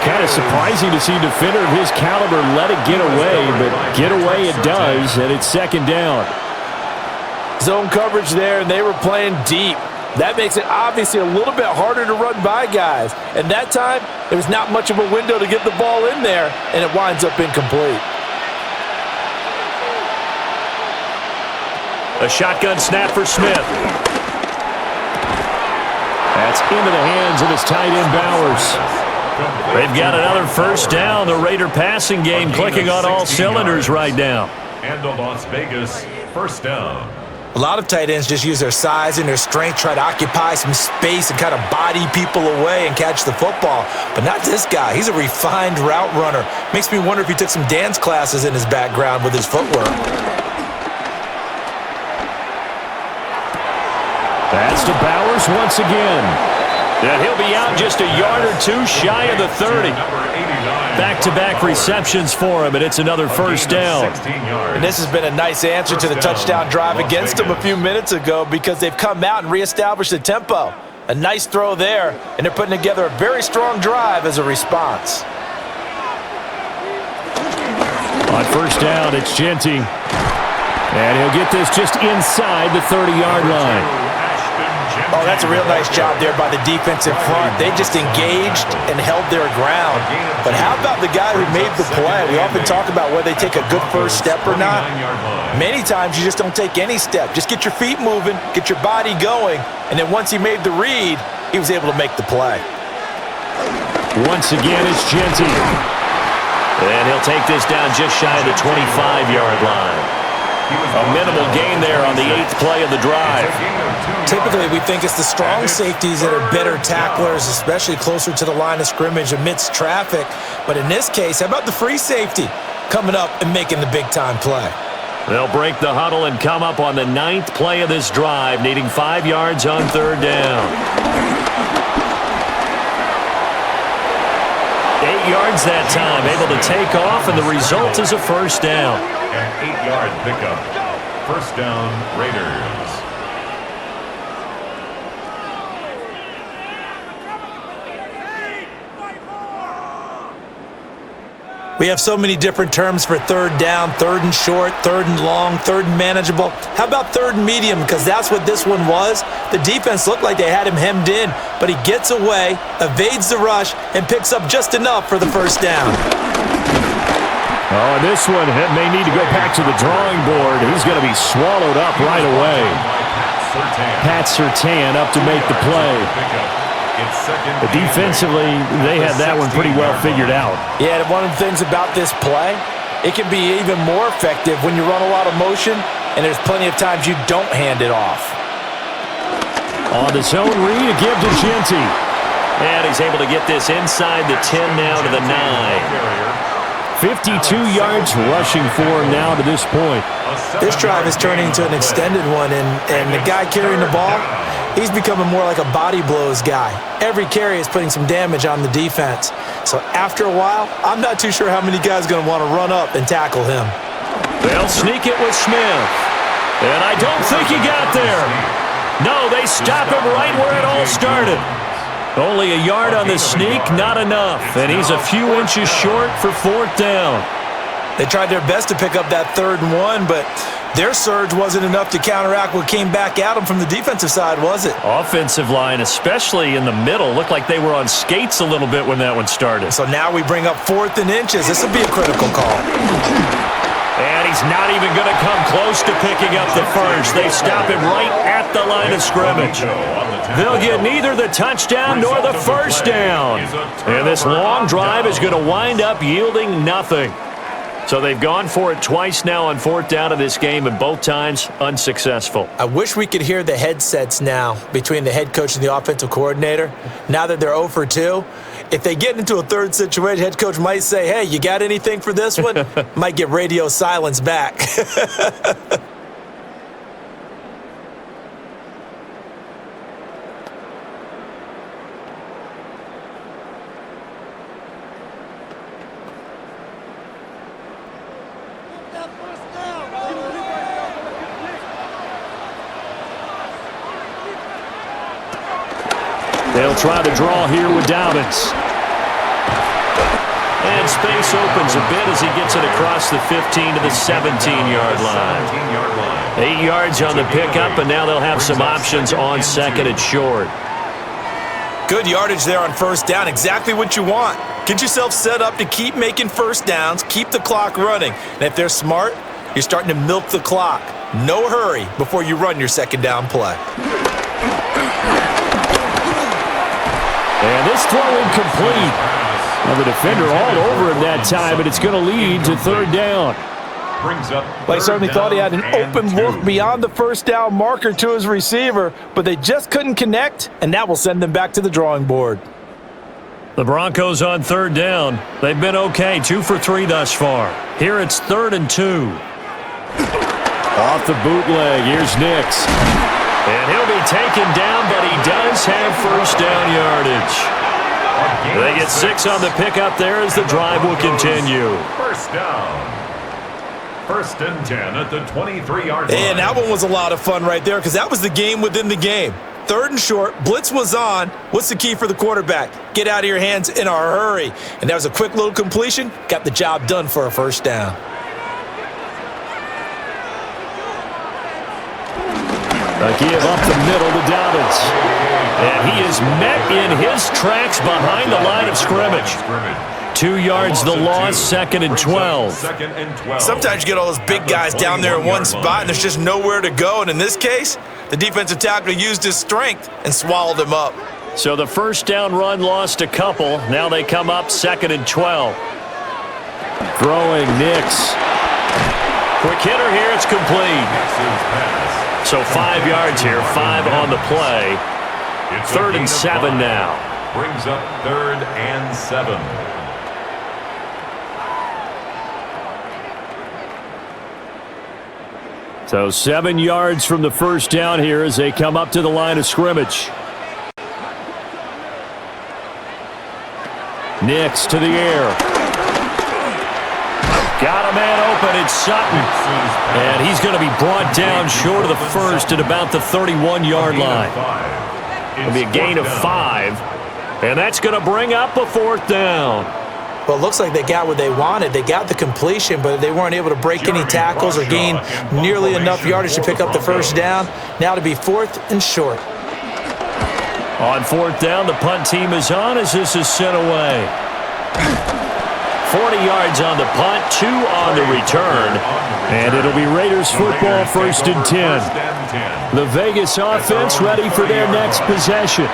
Speaker 1: Kind of surprising to see a defender of his caliber let it get away, but get away it does, and it's 2nd down.
Speaker 2: Zone coverage there, and they were playing deep. That makes it obviously a little bit harder to run by guys. And that time, there was not much of a window to get the ball in there, and it winds up incomplete.
Speaker 1: A shotgun snap for Smith. That's into the hands of his tight end Bowers. They've got another first down. The Raider passing game clicking on all cylinders right now.
Speaker 3: And the Las Vegas first down.
Speaker 2: A lot of tight ends just use their size and their strength, try to occupy some space and kind of body people away and catch the football. But not this guy. He's a refined route runner. Makes me wonder if he took some dance classes in his background with his footwork.
Speaker 1: That's to Bowers once again. And he'll be out just a yard or 2 shy of the 30. Back-to-back receptions for him, and it's another first down.
Speaker 2: And this has been a nice answer to the touchdown drive against them a few minutes ago because they've come out and reestablished the tempo. A nice throw there, and they're putting together a very strong drive as a response.
Speaker 1: On first down, it's Genty. And he'll get this just inside the 30-yard line.
Speaker 2: Oh, that's a real nice job there by the defensive front. They just engaged and held their ground. But how about the guy who made the play? We often talk about whether they take a good first step or not. Many times you just don't take any step. Just get your feet moving, get your body going, and then once he made the read, he was able to make the play.
Speaker 1: Once again, it's Genty. And he'll take this down just shy of the 25-yard line. A minimal gain there on the 8th play of the drive.
Speaker 2: Typically, we think it's the strong safeties that are better tacklers, especially closer to the line of scrimmage amidst traffic. But in this case, how about the free safety coming up and making the big-time play?
Speaker 1: They'll break the huddle and come up on the 9th play of this drive, needing 5 yards on 3rd down. 8 yards that time, able to take off, and the result is a first down.
Speaker 3: An 8-yard pickup. First down, Raiders.
Speaker 2: We have so many different terms for 3rd down, 3rd and short, 3rd and long, 3rd and manageable. How about 3rd and medium? Because that's what this one was. The defense looked like they had him hemmed in, but he gets away, evades the rush, and picks up just enough for the first down.
Speaker 1: Oh, and this one may need to go back to the drawing board. He's going to be swallowed up right away. Pat Surtain up to make the play. But defensively, they had that one pretty well figured out.
Speaker 2: Yeah, and one of the things about this play, it can be even more effective when you run a lot of motion, and there's plenty of times you don't hand it off.
Speaker 1: On the zone read, a give to Genty. And he's able to get this inside the 10 now to the 9. 52 yards rushing for him now to this point.
Speaker 2: This drive is turning into an extended one, and the guy carrying the ball, he's becoming more like a body blows guy. Every carry is putting some damage on the defense. So after a while, I'm not too sure how many guys are going to want to run up and tackle him.
Speaker 1: They'll sneak it with Smith. And I don't think he got there. No, they stop him right where it all started. Only a yard on the sneak, not enough. And he's a few inches short for 4th down.
Speaker 2: They tried their best to pick up that 3rd and 1, but their surge wasn't enough to counteract what came back at them from the defensive side, was it?
Speaker 1: Offensive line, especially in the middle, looked like they were on skates a little bit when that one started.
Speaker 2: So now we bring up 4th and inches. This will be a critical call.
Speaker 1: And he's not even going to come close to picking up the first. They stop him right at the line of scrimmage. They'll get neither the touchdown nor the first down. And this long drive is going to wind up yielding nothing. So they've gone for it twice now on 4th down of this game, and both times unsuccessful.
Speaker 2: I wish we could hear the headsets now between the head coach and the offensive coordinator. Now that they're 0 for 2, if they get into a 3rd situation, head coach might say, hey, you got anything for this one? Might get radio silence back.
Speaker 1: They'll try to draw here with Dobbins. And space opens a bit as he gets it across the 15 to the 17-yard line. 8 yards on the pickup, and now they'll have some options on 2nd and short.
Speaker 2: Good yardage there on 1st down. Exactly what you want. Get yourself set up to keep making first downs, keep the clock running. And if they're smart, you're starting to milk the clock. No hurry before you run your 2nd down play.
Speaker 1: And this throw incomplete. Now the defender all over him that time, and it's going to lead to 3rd down.
Speaker 2: Well, he certainly thought he had an open look beyond the first down marker to his receiver, but they just couldn't connect, and that will send them back to the drawing board.
Speaker 1: The Broncos on 3rd down. They've been okay, 2 for 3 thus far. Here it's 3rd and 2. Off the bootleg, here's Nix. And he'll be taken down, but he does have first down yardage. They get 6 on the pickup there as the drive will continue.
Speaker 3: First down. 1st and 10 at the 23-yard line.
Speaker 2: And that one was a lot of fun right there because that was the game within the game. 3rd and short, blitz was on. What's the key for the quarterback? Get out of your hands in a hurry. And that was a quick little completion. Got the job done for a first down.
Speaker 1: A give up the middle to Dobbins. And he is met in his tracks behind the line of scrimmage. 2 yards the loss, 2nd and 12.
Speaker 2: Sometimes you get all those big guys down there in one spot and there's just nowhere to go. And in this case, the defensive tackle used his strength and swallowed him up.
Speaker 1: So the first down run lost a couple. Now they come up 2nd and 12. Throwing Nix. Quick hitter here, it's complete. So 5 yards here, 5 on the play. 3rd and 7 now.
Speaker 3: Brings up 3rd and 7.
Speaker 1: So 7 yards from the first down here as they come up to the line of scrimmage. Nix to the air. Got a man open. It's Sutton. And he's going to be brought down short of the first at about the 31-yard line. It'll be a gain of 5. And that's going to bring up a 4th down.
Speaker 2: Well, it looks like they got what they wanted. They got the completion, but they weren't able to break any tackles or gain nearly enough yardage to pick up the first down. Now to be 4th and short.
Speaker 1: On 4th down, the punt team is on as this is sent away. 40 yards on the punt, 2 on the return. And it'll be Raiders football, 1st and 10. The Vegas offense ready for their next possession.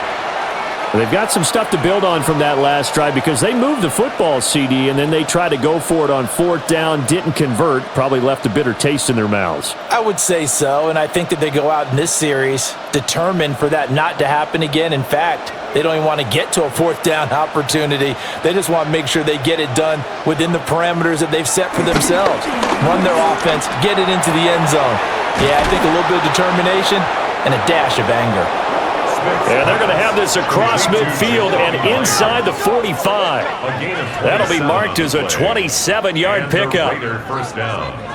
Speaker 1: They've got some stuff to build on from that last drive because they moved the football, CD, and then they tried to go for it on 4th down, didn't convert, probably left a bitter taste in their mouths.
Speaker 2: I would say so, and I think that they go out in this series determined for that not to happen again. In fact, they don't even want to get to a 4th down opportunity. They just want to make sure they get it done within the parameters that they've set for themselves. Run their offense, get it into the end zone. Yeah, I think a little bit of determination and a dash of anger.
Speaker 1: And they're going to have this across midfield and inside the 45. That'll be marked as a 27-yard pickup.
Speaker 3: First down.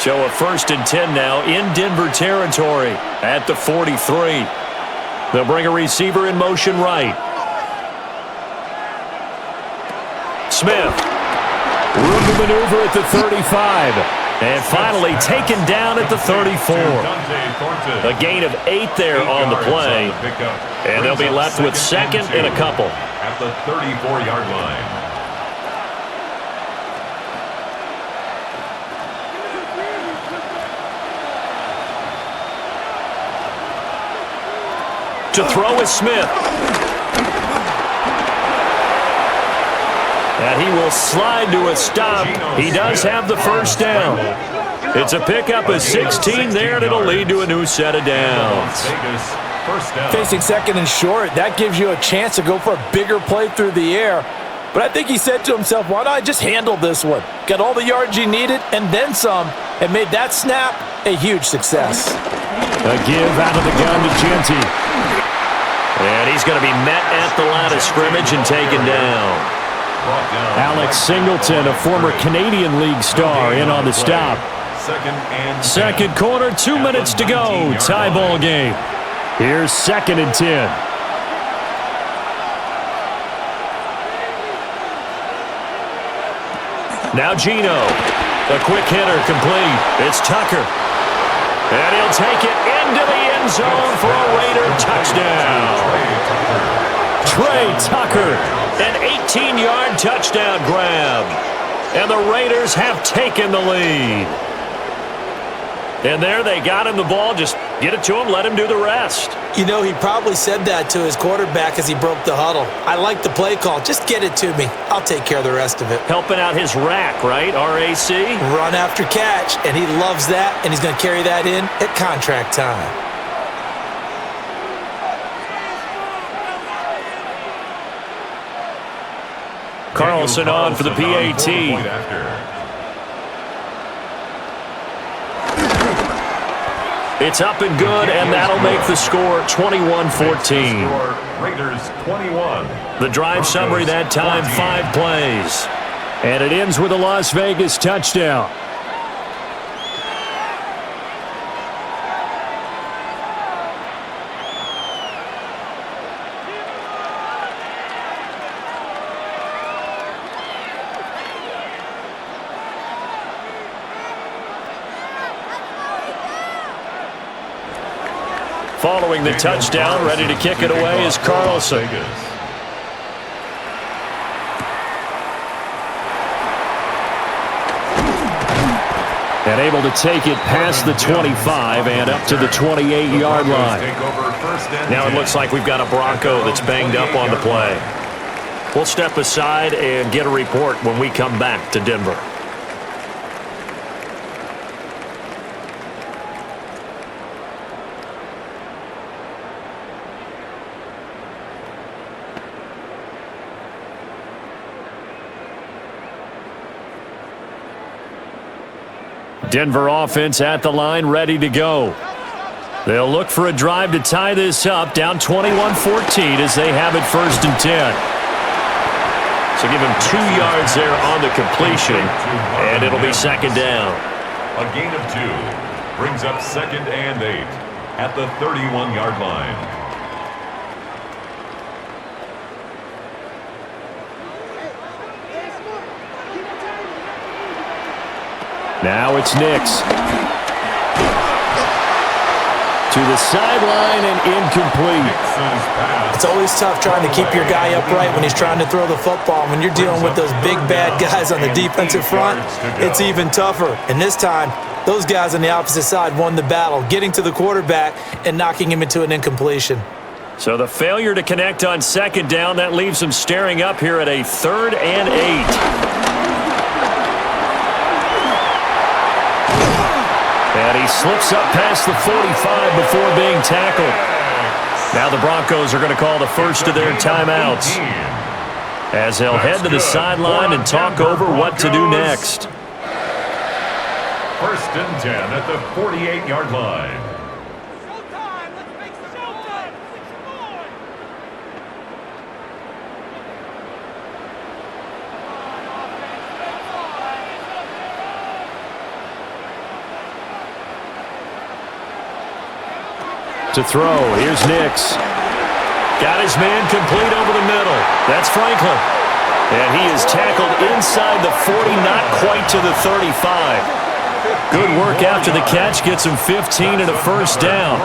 Speaker 1: So a 1st and 10 now in Denver territory at the 43. They'll bring a receiver in motion right. Smith. Room to maneuver at the 35. And finally taken down at the 34. A gain of 8 there on the play. And they'll be left with 2nd and a couple.
Speaker 3: At the 34-yard line.
Speaker 1: To throw is Smith. And he will slide to a stop. He does have the first down. It's a pickup of 16 there, and it'll lead to a new set of downs.
Speaker 2: Facing 2nd and short, that gives you a chance to go for a bigger play through the air. But I think he said to himself, why not just handle this one? Got all the yards you needed and then some, and made that snap a huge success.
Speaker 1: A give out of the gun to Genty. And he's going to be met at the line of scrimmage and taken down. Alex Singleton, a former Canadian League star, in on the stop. Second quarter, 2 minutes to go. Tie ball game. Here's 2nd and 10. Now Geno. A quick hitter complete. It's Tucker. And he'll take it into the end zone for a Raider touchdown. Trey Tucker, an 18-yard touchdown grab. And the Raiders have taken the lead. And there they got him the ball. Just get it to him, let him do the rest.
Speaker 2: You know, he probably said that to his quarterback as he broke the huddle. I like the play call. Just get it to me. I'll take care of the rest of it.
Speaker 1: Helping out his rack, right? R-A-C?
Speaker 2: Run after catch, and he loves that, and he's going to carry that in at contract time.
Speaker 1: Carlson on for the PAT. It's up and good, and that'll make the score 21-14.
Speaker 3: Raiders 21.
Speaker 1: The drive summary that time, 5 plays. And it ends with a Las Vegas touchdown. Following the touchdown, ready to kick it away is Carlson. And able to take it past the 25 and up to the 28-yard line. Now it looks like we've got a Bronco that's banged up on the play. We'll step aside and get a report when we come back to Denver. Denver offense at the line, ready to go. They'll look for a drive to tie this up, down 21-14 as they have it 1st and 10. So give him 2 yards there on the completion, and it'll be 2nd down.
Speaker 3: A gain of 2 brings up 2nd and 8 at the 31-yard line.
Speaker 1: Now it's Nix. To the sideline and incomplete.
Speaker 2: It's always tough trying to keep your guy upright when he's trying to throw the football. When you're dealing with those big, bad guys on the defensive front, it's even tougher. And this time, those guys on the opposite side won the battle, getting to the quarterback and knocking him into an incompletion.
Speaker 1: So the failure to connect on 2nd down, that leaves them staring up here at a 3rd and 8. And he slips up past the 45 before being tackled. Now the Broncos are going to call the first of their timeouts as they'll head to the sideline and talk over what to do next.
Speaker 3: 1st and 10 at the 48-yard line.
Speaker 4: Showtime! Let's make some showtime!
Speaker 1: To throw, here's Nix. Got his man complete over the middle. That's Franklin. And he is tackled inside the 40, not quite to the 35. Good work after the catch, gets him 15 and a 1st down.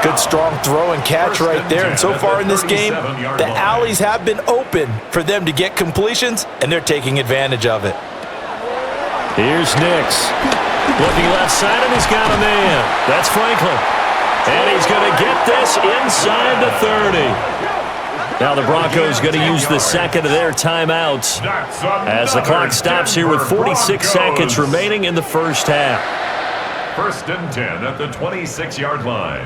Speaker 2: Good strong throw and catch right there. And so far in this game, the alleys have been open for them to get completions, and they're taking advantage of it.
Speaker 1: Here's Nix. Looking left side, and he's got a man. That's Franklin. And he's going to get this inside the 30. Now the Broncos going to use the 2nd of their timeouts as the clock stops here with 46 seconds remaining in the 1st half.
Speaker 3: 1st and 10 at the 26-yard line.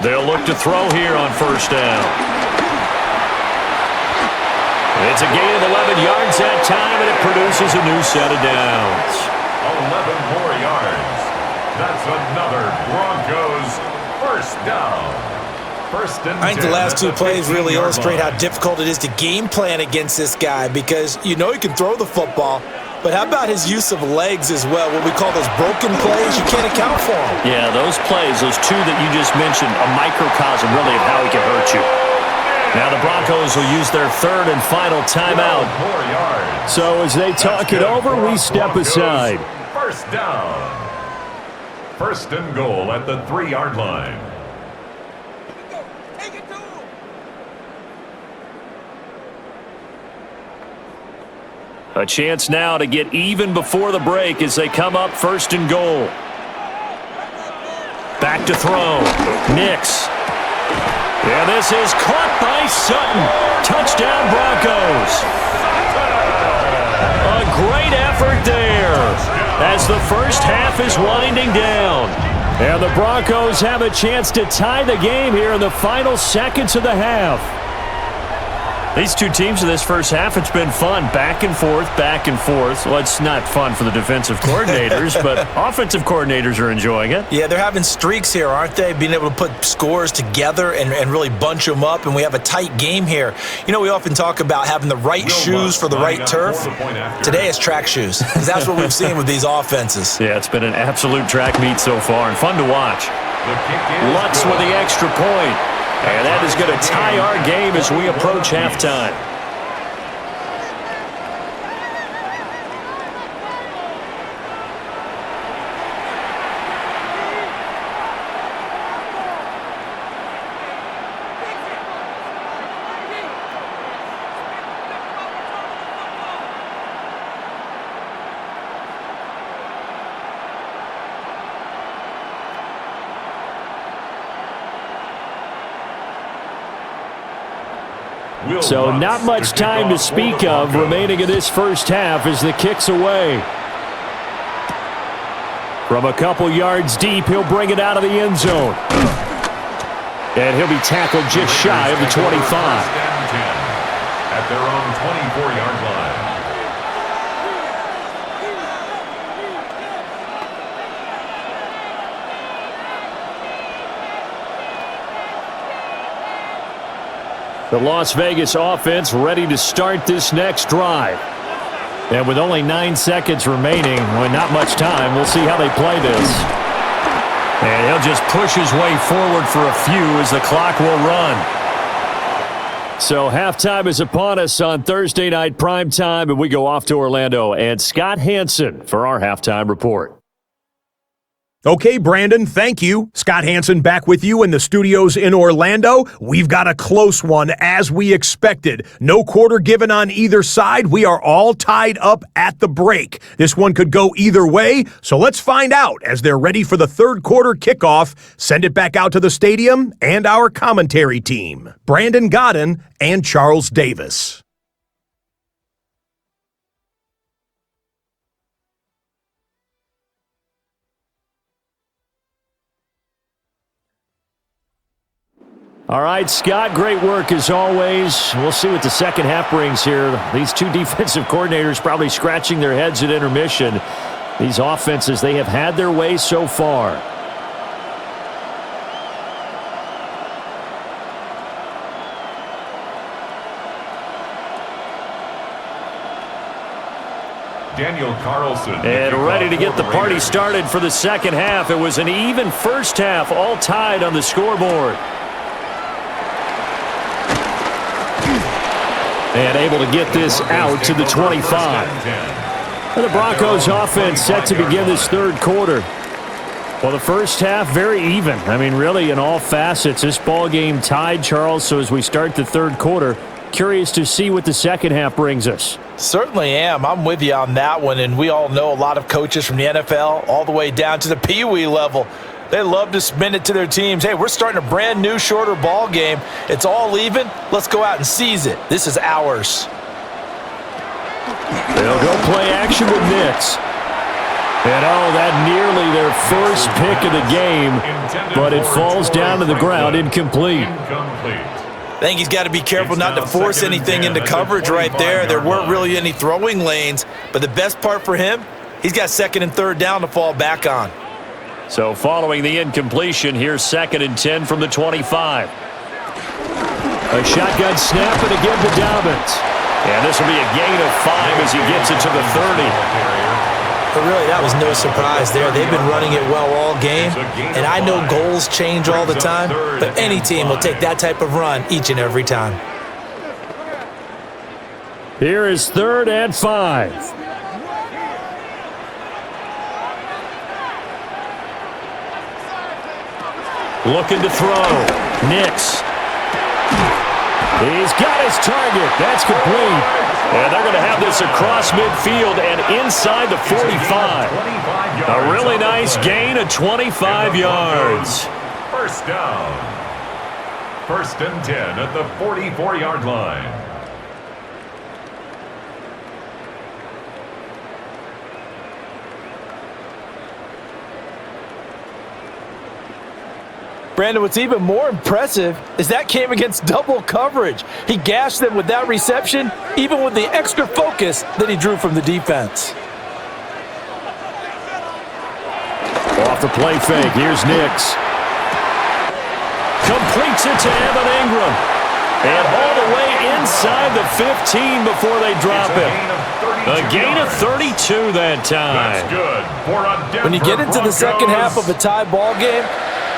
Speaker 1: They'll look to throw here on 1st down. It's a gain of 11 yards that time, and it produces a new set of downs.
Speaker 3: 11 more yards. That's another Broncos 1st down. 1st and 10.
Speaker 2: I think the last 2 plays really illustrate how difficult it is to game plan against this guy, because you know he can throw the football, but how about his use of legs as well? What we call those broken plays, you can't account for them.
Speaker 1: Yeah, those plays, those 2 that you just mentioned, a microcosm really of how he can hurt you. Now the Broncos will use their 3rd and final timeout. So as they talk it over, we step aside.
Speaker 3: 1st down. 1st and goal at the 3-yard line.
Speaker 4: Take it to him!
Speaker 1: A chance now to get even before the break as they come up 1st and goal. Back to throw. Nix. Yeah, this is caught by Sutton. Touchdown, Broncos. A great effort there as the 1st half is winding down. And the Broncos have a chance to tie the game here in the final seconds of the half. These 2 teams in this 1st half, it's been fun. Back and forth, back and forth. Well, it's not fun for the defensive coordinators, but offensive coordinators are enjoying it.
Speaker 2: Yeah, they're having streaks here, aren't they? Being able to put scores together and really bunch them up, and we have a tight game here. You know, we often talk about having the right shoes for the right turf. Today it's track shoes, because that's what we've seen with these offenses.
Speaker 1: Yeah, it's been an absolute track meet so far, and fun to watch. Lutz with the extra point. And that is going to tie our game as we approach halftime. So not much time to speak of remaining in this first half as the kick's away. From a couple yards deep, he'll bring it out of the end zone. And he'll be tackled just shy of the 25.
Speaker 3: At their own 24-yard line.
Speaker 1: The Las Vegas offense ready to start this next drive. And with only 9 seconds remaining, well, not much time, we'll see how they play this. And he'll just push his way forward for a few as the clock will run. So halftime is upon us on Thursday night primetime, and we go off to Orlando. And Scott Hansen for our halftime report.
Speaker 5: Okay, Brandon, thank you. Scott Hansen back with you in the studios in Orlando. We've got a close one, as we expected. No quarter given on either side. We are all tied up at the break. This one could go either way, so let's find out as they're ready for the third quarter kickoff. Send it back out to the stadium and our commentary team, Brandon Godden and Charles Davis.
Speaker 1: All right, Scott, great work as always. We'll see what the second half brings here. These two defensive coordinators probably scratching their heads at intermission. These offenses, they have had their way so far.
Speaker 3: Daniel Carlson.
Speaker 1: And ready to get the party started for the second half. It was an even first half, all tied on the scoreboard. And able to get this out to the 25. And the Broncos offense set to begin this third quarter. Well, the first half, very even. I mean, really, in all facets, this ball game tied, Charles. So as we start the third quarter, curious to see what the second half brings us.
Speaker 2: Certainly am. I'm with you on that one. And we all know a lot of coaches from the NFL all the way down to the Pee Wee level. They love to spin it to their teams. Hey, we're starting a brand new, shorter ball game. It's all even. Let's go out and seize it. This is ours.
Speaker 1: They'll go play action with Nix. And that nearly their first pick of the game, but it falls down to the ground incomplete.
Speaker 2: I think he's got to be careful not to force anything into coverage right there. There weren't really any throwing lanes, but the best part for him, he's got second and third down to fall back on.
Speaker 1: So following the incompletion, here's 2nd and 10 from the 25. A shotgun snap and again to Dobbins. And this will be a gain of 5 as he gets it to the 30.
Speaker 2: But really, that was no surprise there. They've been running it well all game. And I know goals change all the time, but any team will take that type of run each and every time.
Speaker 1: Here is 3rd and 5. Looking to throw. Nix. He's got his target. That's complete. And they're going to have this across midfield and inside the 45. A really nice gain of 25 yards.
Speaker 3: First down. 1st and 10 at the 44-yard line.
Speaker 2: Brandon, what's even more impressive is that came against double coverage. He gashed them with that reception, even with the extra focus that he drew from the defense.
Speaker 1: Off the play fake, here's Nix. Completes it to Evan Ingram. And all the way inside the 15 before they drop him. A gain of 32 that time.
Speaker 3: That's good.
Speaker 2: When you get into the second half of a tie ball game,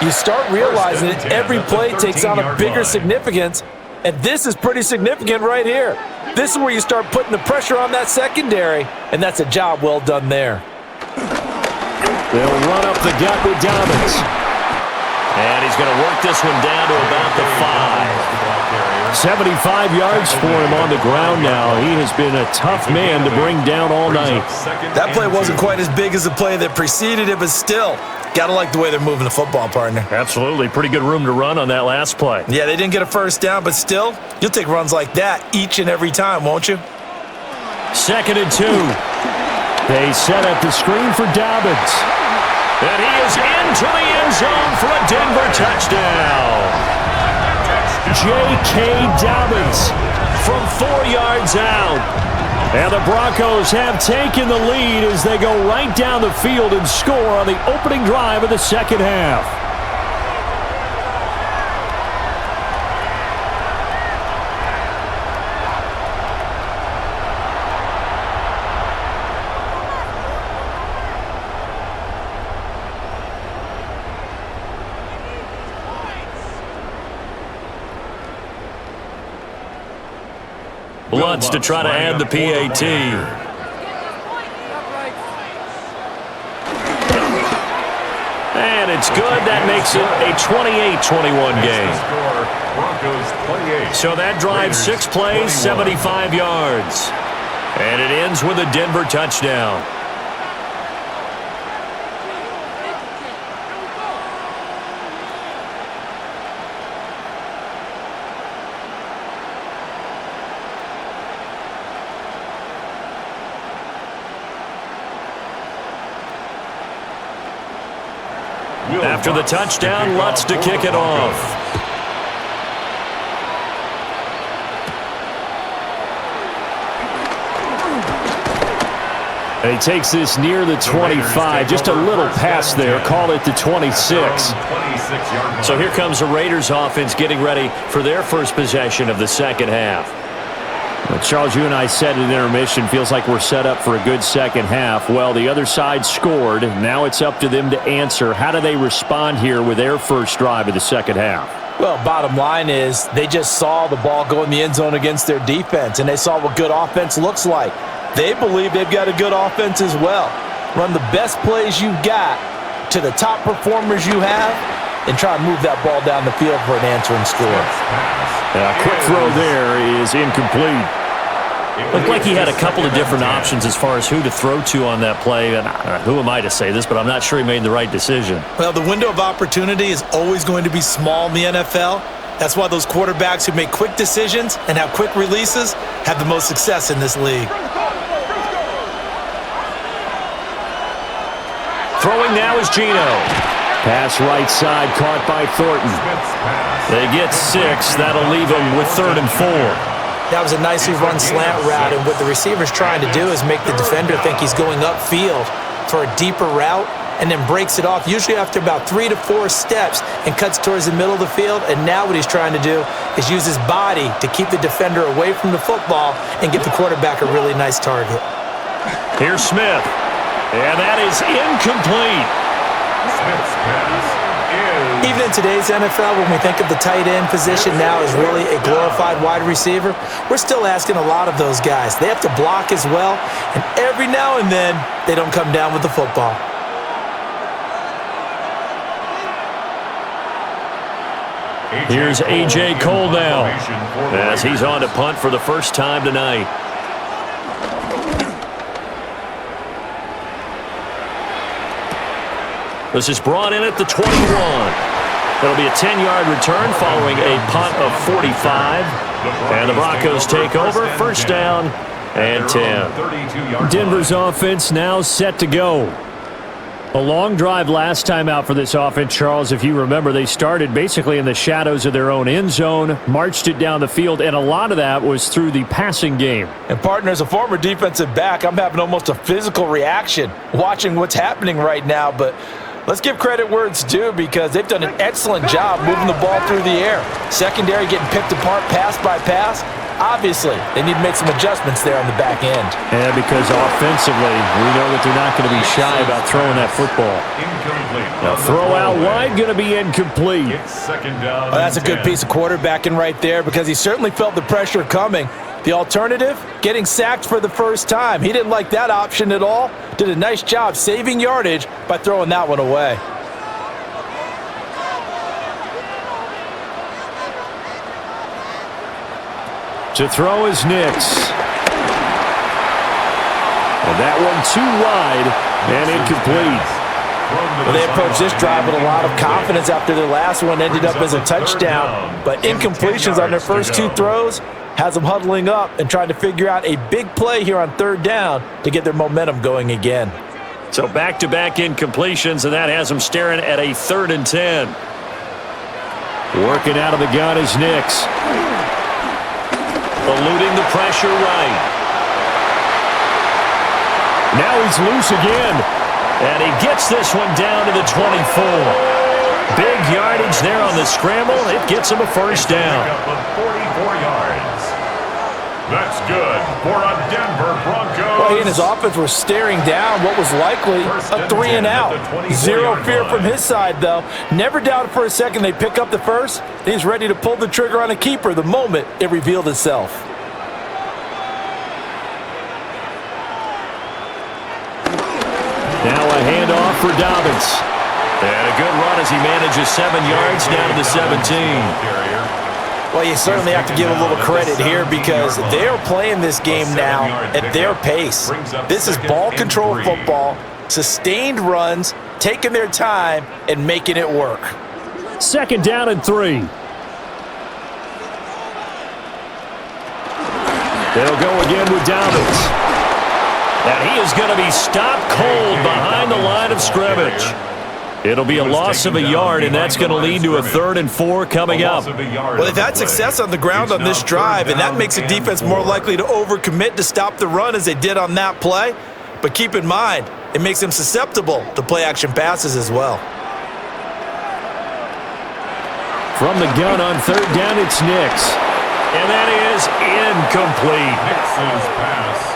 Speaker 2: you start realizing that every play takes on a bigger significance, and this is pretty significant right here. This is where you start putting the pressure on that secondary, and that's a job well done there.
Speaker 1: They'll run up the gut with Dobbins. And he's going to work this one down to about the 5. 75 yards for him on the ground now. He has been a tough man to bring down all night.
Speaker 2: That play wasn't quite as big as the play that preceded it, but still, Got to like the way they're moving the football, partner.
Speaker 1: Absolutely. Pretty good room to run on that last play.
Speaker 2: Yeah, they didn't get a first down, but still, you'll take runs like that each and every time, won't you?
Speaker 1: 2nd and 2. They set up the screen for Dobbins. And he is into the end zone for a Denver touchdown. J.K. Dobbins from 4 yards out. And the Broncos have taken the lead as they go right down the field and score on the opening drive of the second half. Lutz to try to add the PAT. And it's good. That makes it a 28-21 game. So that drives 6 plays, 75 yards. And it ends with a Denver touchdown. After the touchdown, Lutz to kick it off. And he takes this near the 25, just a little pass there, call it the 26. So here comes the Raiders offense getting ready for their first possession of the second half. Well, Charles, you and I said in intermission, feels like we're set up for a good second half. Well, the other side scored. Now it's up to them to answer. How do they respond here with their first drive of the second half?
Speaker 2: Well, bottom line is they just saw the ball go in the end zone against their defense, and they saw what good offense looks like. They believe they've got a good offense as well. Run the best plays you've got to the top performers you have and try and move that ball down the field for an answering score.
Speaker 1: Quick throw there is incomplete. Looked like he had a couple of different options as far as who to throw to on that play. And who am I to say this, but I'm not sure he made the right decision.
Speaker 2: Well, the window of opportunity is always going to be small in the NFL. That's why those quarterbacks who make quick decisions and have quick releases have the most success in this league.
Speaker 1: Throwing now is Geno. Pass right side caught by Thornton. They get 6. That'll leave them with 3rd and 4.
Speaker 2: That was a nicely run slant route, and what the receiver's trying to do is make the defender think he's going upfield for a deeper route and then breaks it off, usually after about 3 to 4 steps, and cuts towards the middle of the field. And now what he's trying to do is use his body to keep the defender away from the football and get the quarterback a really nice target.
Speaker 1: Here's Smith, and that is incomplete.
Speaker 3: Smith's pass is
Speaker 2: Even in today's NFL, when we think of the tight end position now as really a glorified wide receiver, we're still asking a lot of those guys. They have to block as well, and every now and then, they don't come down with the football.
Speaker 1: Here's A.J. Cole now, as he's on to punt for the first time tonight. This is brought in at the 21. It'll be a 10-yard return following a punt of 45. And the Broncos take over, first down and 10. Denver's offense now set to go. A long drive last time out for this offense, Charles. If you remember, they started basically in the shadows of their own end zone, marched it down the field, and a lot of that was through the passing game.
Speaker 2: And, partner, as a former defensive back, I'm having almost a physical reaction watching what's happening right now, but let's give credit where it's due because they've done an excellent job moving the ball through the air. Secondary getting picked apart pass by pass. Obviously, they need to make some adjustments there on the back end.
Speaker 1: Yeah, because offensively, we know that they're not going to be shy about throwing that football. Now, throw out wide, going to be incomplete.
Speaker 3: Well,
Speaker 2: that's a good piece of quarterbacking right there because he certainly felt the pressure coming. The alternative, getting sacked for the first time. He didn't like that option at all. Did a nice job saving yardage by throwing that one away.
Speaker 1: To throw is Nix. And that one too wide and incomplete.
Speaker 2: Well, they approached this drive with a lot of confidence after their last one ended up as a touchdown. But incompletions on their first two throws has them huddling up and trying to figure out a big play here on third down to get their momentum going again.
Speaker 1: So back-to-back incompletions, and that has them staring at a 3rd and 10. Working out of the gun is Nix. Eluding the pressure right. Now he's loose again. And he gets this one down to the 24. Big yardage there on the scramble. It gets him a first down.
Speaker 3: 44 yards. That's good for a Denver Broncos.
Speaker 2: Well, he and his offense were staring down what was likely a 3 and out. Zero fear from his side, though. Never doubted for a second they'd pick up the first. He's ready to pull the trigger on a keeper the moment it revealed itself.
Speaker 1: Now a handoff for Dobbins. And a good run as he manages 7 yards down to the 17.
Speaker 2: Well, you certainly have to give a little credit here because they're playing this game now at their pace. This is ball control football, sustained runs, taking their time, and making it work.
Speaker 1: 2nd down and 3. They'll go again with Dobbins. And he is going to be stopped cold behind the line of scrimmage. It'll be a loss of a yard, and that's going to lead to a 3rd and 4 coming up.
Speaker 2: Well, they've had success on the ground on this drive, and that makes a defense more likely to overcommit to stop the run as they did on that play. But keep in mind, it makes them susceptible to play-action passes as well.
Speaker 1: From the gun on 3rd down, it's Nix. And that is incomplete.
Speaker 3: Nix's pass.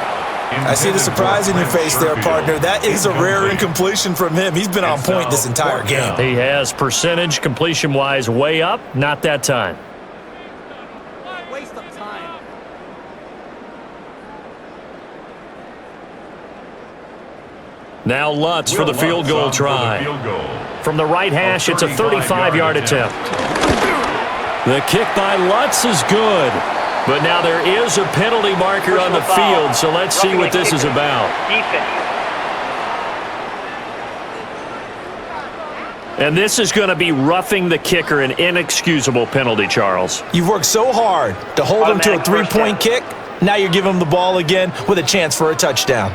Speaker 2: I see the surprise in your face there, partner. That is a rare incompletion from him. He's been on point this entire game.
Speaker 1: He has percentage completion-wise way up. Not that time.
Speaker 4: Waste of time.
Speaker 1: Now Lutz for the field goal try. From the right hash, it's a 35-yard attempt. The kick by Lutz is good. But now there is a penalty marker on the field, so let's see what this is about. And this is going to be roughing the kicker, an inexcusable penalty, Charles.
Speaker 2: You've worked so hard to hold him to a three-point kick. Now you're giving him the ball again with a chance for a touchdown.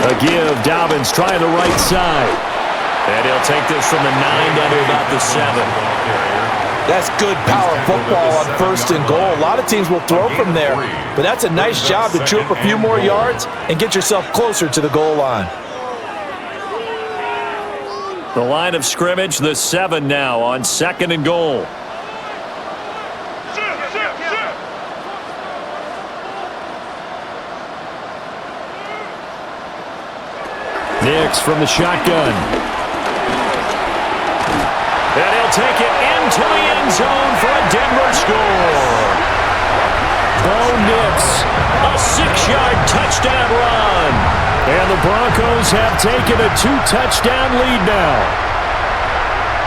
Speaker 1: A give, Dobbins trying the right side. And he'll take this from the 9 down to about the 7.
Speaker 2: That's good power football on 1st and goal. A lot of teams will throw from there, but that's a nice job to chew up a few more yards and get yourself closer to the goal line.
Speaker 1: The line of scrimmage, the 7 now on 2nd and goal. Nix from the shotgun. And he'll take it into the end zone for a Denver score. Bo Nix, a 6-yard touchdown run. And the Broncos have taken a 2-touchdown lead now.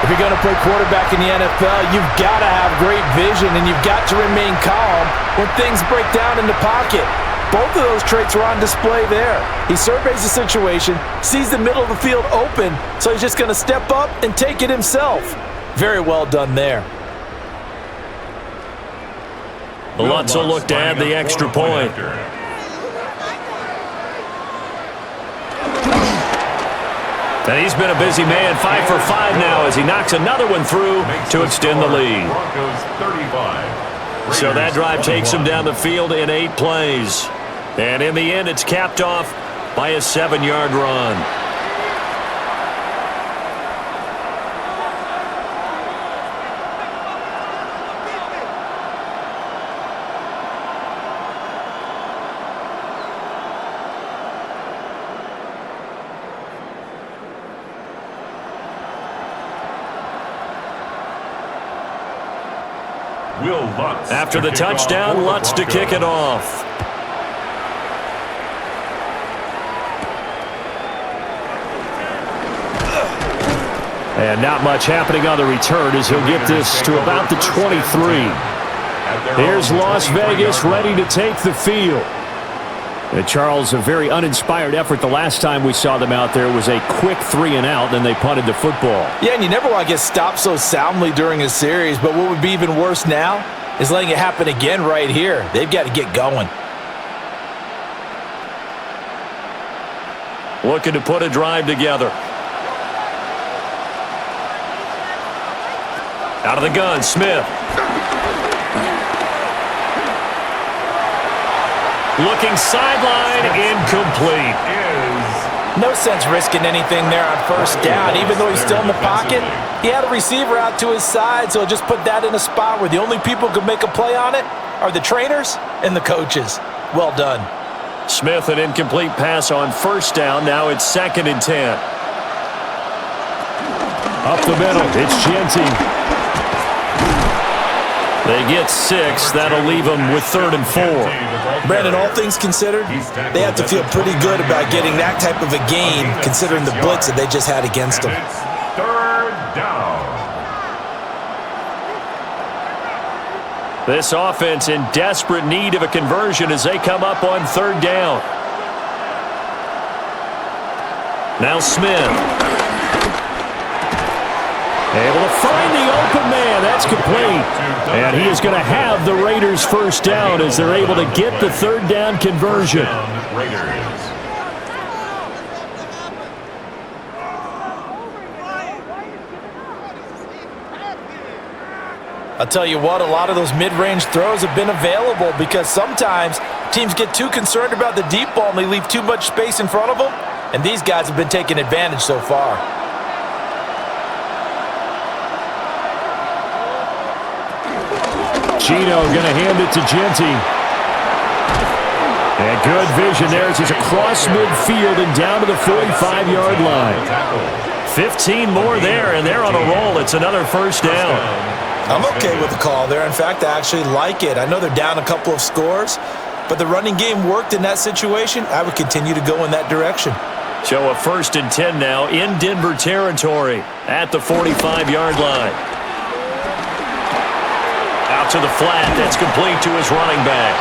Speaker 2: If you're going to play quarterback in the NFL, you've got to have great vision and you've got to remain calm when things break down in the pocket. Both of those traits are on display there. He surveys the situation, sees the middle of the field open, so he's just going to step up and take it himself. Very well done there.
Speaker 1: Lutz will look to add the extra point. And he's been a busy man, 5 for 5 now as he knocks another one through to extend the lead. So that drive takes him down the field in 8 plays. And in the end, it's capped off by a 7-yard run. After the touchdown, Lutz to kick it off. And not much happening on the return as he'll get this to about the 23. Here's Las Vegas ready to take the field. And Charles, a very uninspired effort the last time we saw them out there was a quick 3-and-out, then they punted the football.
Speaker 2: Yeah, and you never want to get stopped so soundly during a series, but what would be even worse now is letting it happen again right here. They've got to get going.
Speaker 1: Looking to put a drive together. Out of the gun, Smith. Looking sideline, incomplete.
Speaker 2: No sense risking anything there on first down. Even though he's still in the pocket, he had a receiver out to his side, so just put that in a spot where the only people who can make a play on it are the trainers and the coaches. Well done.
Speaker 1: Smith, an incomplete pass on first down. Now it's 2nd and 10. Up the middle, it's Genty. They get 6. That'll leave them with 3rd and 4.
Speaker 2: Brandon, all things considered, they have to feel pretty good about getting that type of a gain considering the blitz that they just had against them.
Speaker 3: It's 3rd down.
Speaker 1: This offense in desperate need of a conversion as they come up on 3rd down. Now Smith. Able to find the open man. That's complete. And he is going to have the Raiders first down as they're able to get the 3rd down conversion.
Speaker 2: I'll tell you what, a lot of those mid-range throws have been available because sometimes teams get too concerned about the deep ball and they leave too much space in front of them, and these guys have been taking advantage so far.
Speaker 1: Gino going to hand it to Genty. And good vision there as he's across midfield and down to the 45-yard line. 15 more there, and they're on a roll. It's another first down.
Speaker 2: I'm okay with the call there. In fact, I actually like it. I know they're down a couple of scores, but the running game worked in that situation. I would continue to go in that direction.
Speaker 1: So a 1st and 10 now in Denver territory at the 45-yard line. Out to the flat. That's complete to his running back.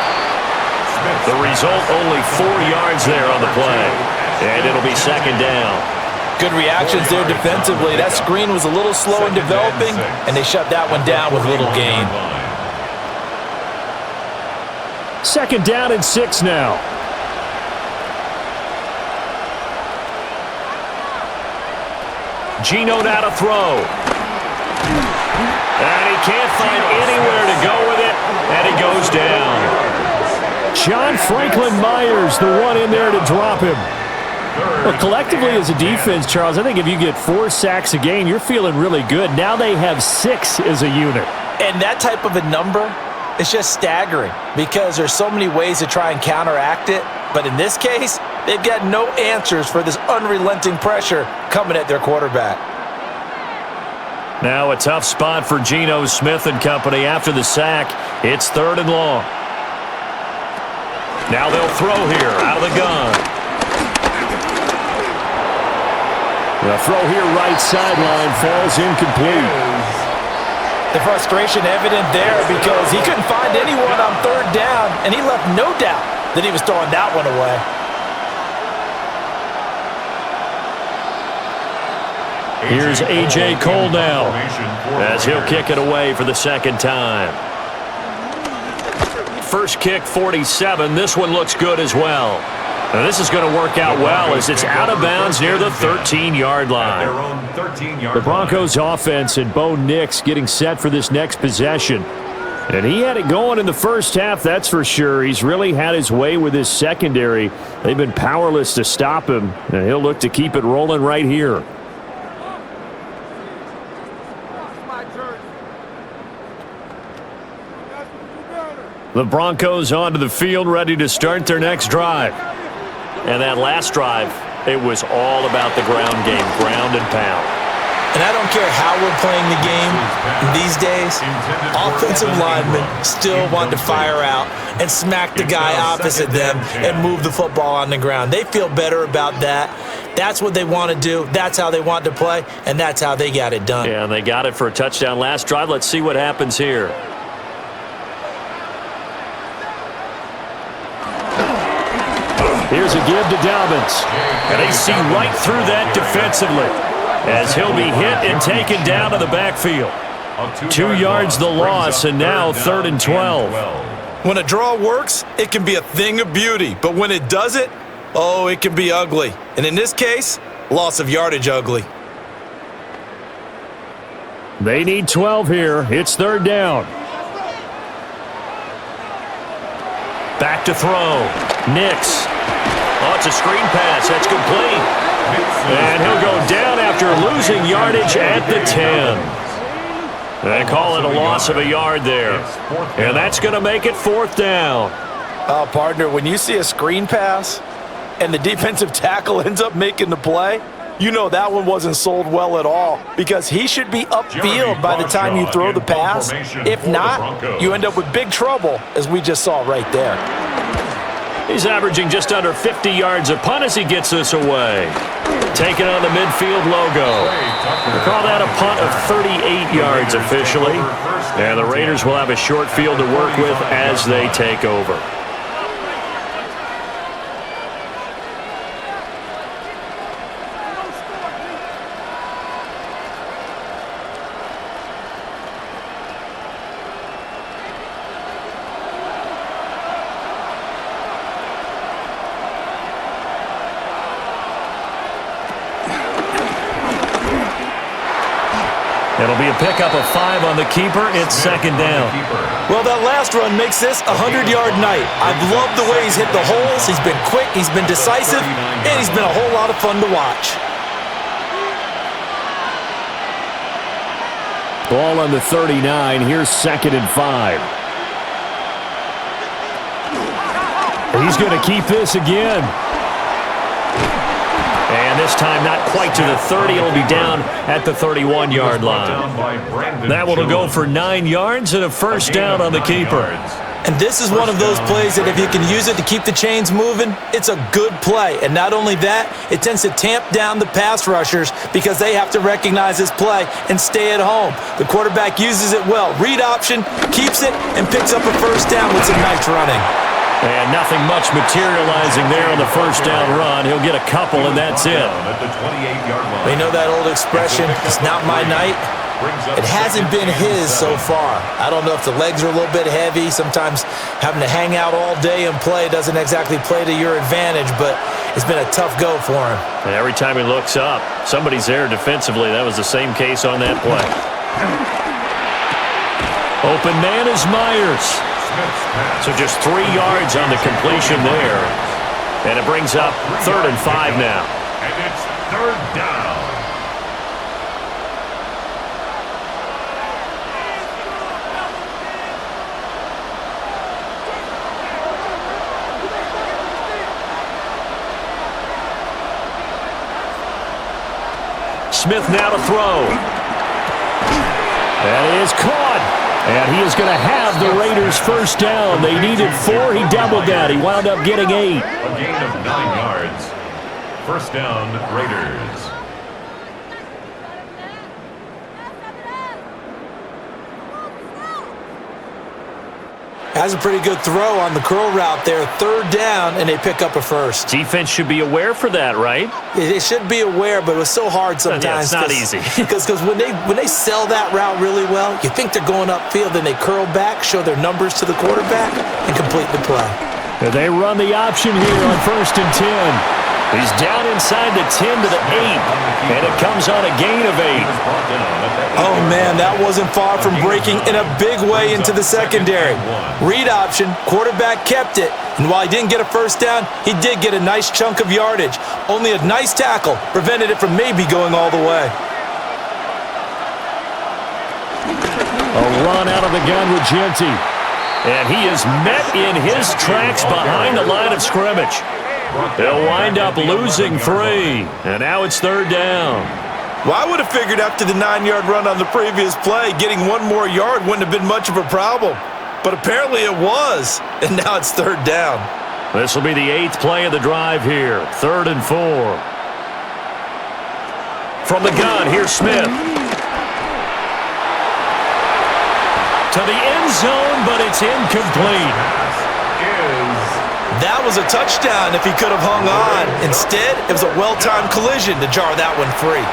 Speaker 1: The result, only 4 yards there on the play. And it'll be 2nd down.
Speaker 2: Good reactions there defensively. That screen was a little slow in developing, and they shut that one down with little gain.
Speaker 1: 2nd down and 6 now. Gino now to throw. And he can't find anywhere to go with it, and he goes down. John Franklin Myers, the one in there to drop him. Well, collectively as a defense, Charles, I think if you get 4 sacks a game, you're feeling really good. Now they have 6 as a unit.
Speaker 2: And that type of a number is just staggering because there's so many ways to try and counteract it. But in this case, they've got no answers for this unrelenting pressure coming at their quarterback.
Speaker 1: Now a tough spot for Geno Smith and company after the sack. It's 3rd and long. Now they'll throw here out of the gun. The throw here right sideline falls incomplete.
Speaker 2: The frustration evident there because he couldn't find anyone on 3rd down, and he left no doubt that he was throwing that one away.
Speaker 1: Here's A.J. Cole now as he'll kick it away for the 2nd time. First kick, 47. This one looks good as well. Now this is going to work out well as it's out of bounds near the 13-yard line. The Broncos offense and Bo Nix getting set for this next possession. And he had it going in the first half, that's for sure. He's really had his way with his secondary. They've been powerless to stop him, and he'll look to keep it rolling right here. The Broncos onto the field, ready to start their next drive. And that last drive, it was all about the ground game, ground and pound.
Speaker 2: And I don't care how we're playing the game these days, offensive linemen still want to fire out and smack the guy opposite them and move the football on the ground. They feel better about that. That's what they want to do. That's how they want to play, and that's how they got it done.
Speaker 1: Yeah, and they got it for a touchdown last drive. Let's see what happens here. Here's a give to Dobbins. And they see right through that defensively as he'll be hit and taken down to the backfield. 2 yards the loss, and now 3rd and 12.
Speaker 2: When a draw works, it can be a thing of beauty. But when it doesn't, oh, it can be ugly. And in this case, loss of yardage ugly.
Speaker 1: They need 12 here. It's 3rd down. Back to throw. Nix. Oh, it's a screen pass. That's complete. And he'll go down after losing yardage at the 10. They call it a loss of a yard there. And that's going to make it 4th down.
Speaker 2: Partner, when you see a screen pass and the defensive tackle ends up making the play, you know that one wasn't sold well at all, because he should be upfield by the time you throw the pass. If not, you end up with big trouble, as we just saw right there.
Speaker 1: He's averaging just under 50 yards a punt as he gets this away. Taking on the midfield logo. We call that a punt of 38 yards officially. And the Raiders will have a short field to work with as they take over. It'll be a pickup of 5 on the keeper. It's 2nd down.
Speaker 2: Well, that last run makes this a 100-yard night. I've loved the way he's hit the holes. He's been quick, he's been decisive, and he's been a whole lot of fun to watch.
Speaker 1: Ball on the 39. Here's 2nd and 5. He's going to keep this again. And this time not quite to the 30. It'll be down at the 31-yard line. That one will go for 9 yards and a 1st down on the keeper.
Speaker 2: And this is one of those plays that if you can use it to keep the chains moving, it's a good play. And not only that, it tends to tamp down the pass rushers because they have to recognize this play and stay at home. The quarterback uses it well. Read option, keeps it, and picks up a 1st down with some nice running.
Speaker 1: And nothing much materializing there on the 1st down run. He'll get a couple, and that's it.
Speaker 2: You know that old expression, it's not my night? It hasn't been his so far. I don't know if the legs are a little bit heavy. Sometimes having to hang out all day and play doesn't exactly play to your advantage, but it's been a tough go for him.
Speaker 1: And every time he looks up, somebody's there defensively. That was the same case on that play. Open man is Myers. So just 3 yards on the completion there. And it brings up 3rd and 5 now.
Speaker 3: And it's 3rd down.
Speaker 1: Smith now to throw. That is caught. And he is going to have the Raiders' 1st down. They needed 4. He doubled that. He wound up getting 8.
Speaker 3: A gain of 9 yards. 1st down, Raiders.
Speaker 2: Has a pretty good throw on the curl route there. 3rd down, and they pick up a 1st.
Speaker 1: Defense should be aware for that, right?
Speaker 2: They should be aware, but it was so hard sometimes.
Speaker 1: Yeah, it's not easy.
Speaker 2: Because when they sell that route really well, you think they're going upfield, then they curl back, show their numbers to the quarterback, and complete the play.
Speaker 1: And they run the option here on 1st and 10. He's down inside the 10 to the 8, and it comes on a gain of 8.
Speaker 2: Oh, man, that wasn't far from breaking in a big way into the secondary. Read option, quarterback kept it, and while he didn't get a 1st down, he did get a nice chunk of yardage. Only a nice tackle prevented it from maybe going all the way.
Speaker 1: A run out of the gun with Genty. And he is met in his tracks behind the line of scrimmage. They'll wind up losing 3, and now it's 3rd down.
Speaker 2: Well, I would have figured after the 9-yard run on the previous play, getting 1 more yard wouldn't have been much of a problem. But apparently it was, and now it's 3rd down.
Speaker 1: This will be the 8th play of the drive here, 3rd and 4. From the gun, here's Smith. To the end zone, but it's incomplete.
Speaker 2: That was a touchdown if he could have hung on. Instead, it was a well-timed collision to jar that one free.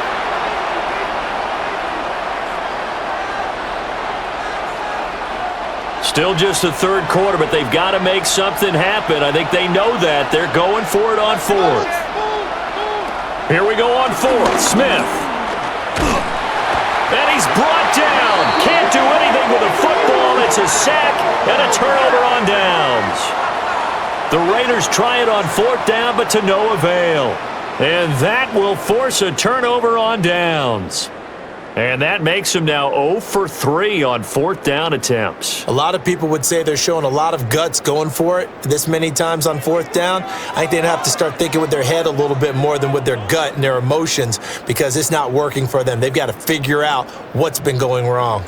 Speaker 1: Still just the third quarter, but they've got to make something happen. I think they know that. They're going for it on fourth. Here we go on fourth. Smith. And he's brought down. Can't do anything with a football. It's a sack and a turnover on downs. The Raiders try it on fourth down, but to no avail. And that will force a turnover on downs. And that makes them now 0 for 3 on fourth down attempts.
Speaker 2: A lot of people would say they're showing a lot of guts going for it this many times on fourth down. I think they'd have to start thinking with their head a little bit more than with their gut and their emotions because it's not working for them. They've got to figure out what's been going wrong.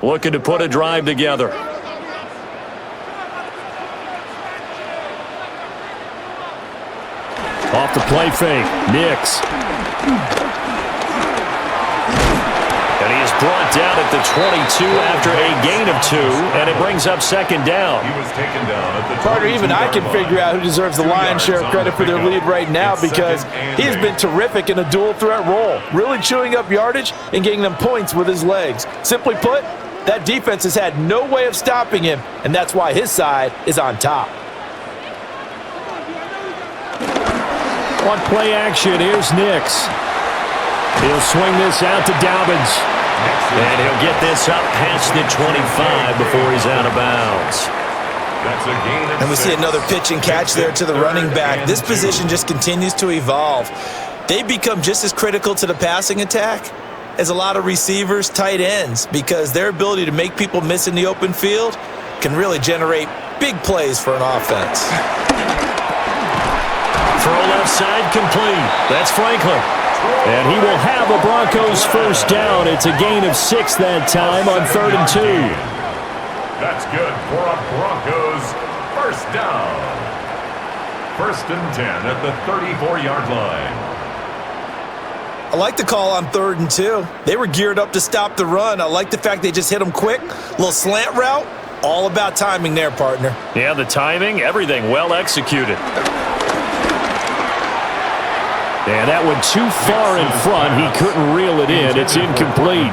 Speaker 1: Looking to put a drive together. Off the play fake. Nix. And he is brought down at the 22 after a gain of 2, and it brings up second down.
Speaker 3: He was taken down at the
Speaker 2: Carter, even I can figure out who deserves the lion's share of credit for their lead right now because he has been terrific in a dual threat role, really chewing up yardage and getting them points with his legs. Simply put, that defense has had no way of stopping him, and that's why his side is on top.
Speaker 1: On play action, here's Nix. He'll swing this out to Dobbins. And he'll get this up past the 25 before he's out of bounds.
Speaker 3: That's a gain of
Speaker 2: And we see another pitch and catch there to the running back. This position just continues to evolve. They've become just as critical to the passing attack as a lot of receivers, tight ends, because their ability to make people miss in the open field can really generate big plays for an offense.
Speaker 1: Throw left side complete. That's Franklin. And he will have a Broncos first down. It's a gain of 6 that time on 3rd and 2.
Speaker 3: That's good for a Broncos first down. 1st and 10 at the 34-yard line.
Speaker 2: I like the call on 3rd and 2. They were geared up to stop the run. I like the fact they just hit them quick. Little slant route. All about timing there, partner.
Speaker 1: Yeah, the timing, everything well executed. And that one too far in front. He couldn't reel it in. It's incomplete.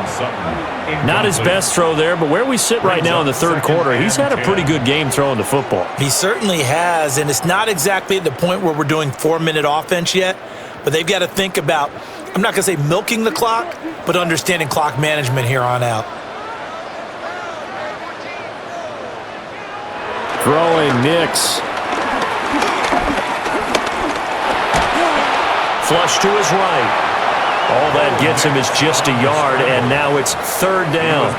Speaker 1: Not his best throw there, but where we sit right now in the 3rd quarter, he's had a pretty good game throwing the football.
Speaker 2: He certainly has, and it's not exactly at the point where we're doing 4-minute offense yet, but they've got to think about, I'm not going to say milking the clock, but understanding clock management here on out.
Speaker 1: Throwing Nix. Flush to his right. All that gets him is just a yard, and now it's 3rd down.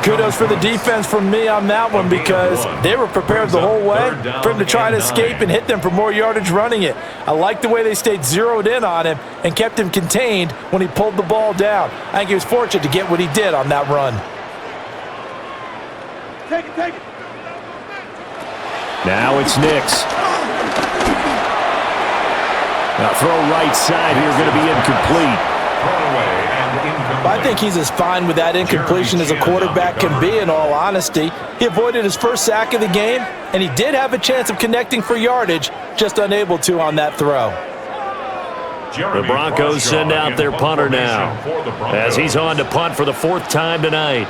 Speaker 2: Kudos for the defense from me on that one because they were prepared the whole way for him to try and escape and hit them for more yardage running it. I like the way they stayed zeroed in on him and kept him contained when he pulled the ball down. I think he was fortunate to get what he did on that run.
Speaker 4: Take it, take it.
Speaker 1: Now it's Nix. Now throw right side here, going to be incomplete.
Speaker 2: I think he's as fine with that incompletion as a quarterback can be, in all honesty. He avoided his first sack of the game, and he did have a chance of connecting for yardage, just unable to on that throw.
Speaker 1: The Broncos send out their punter now, as he's on to punt for the 4th time tonight.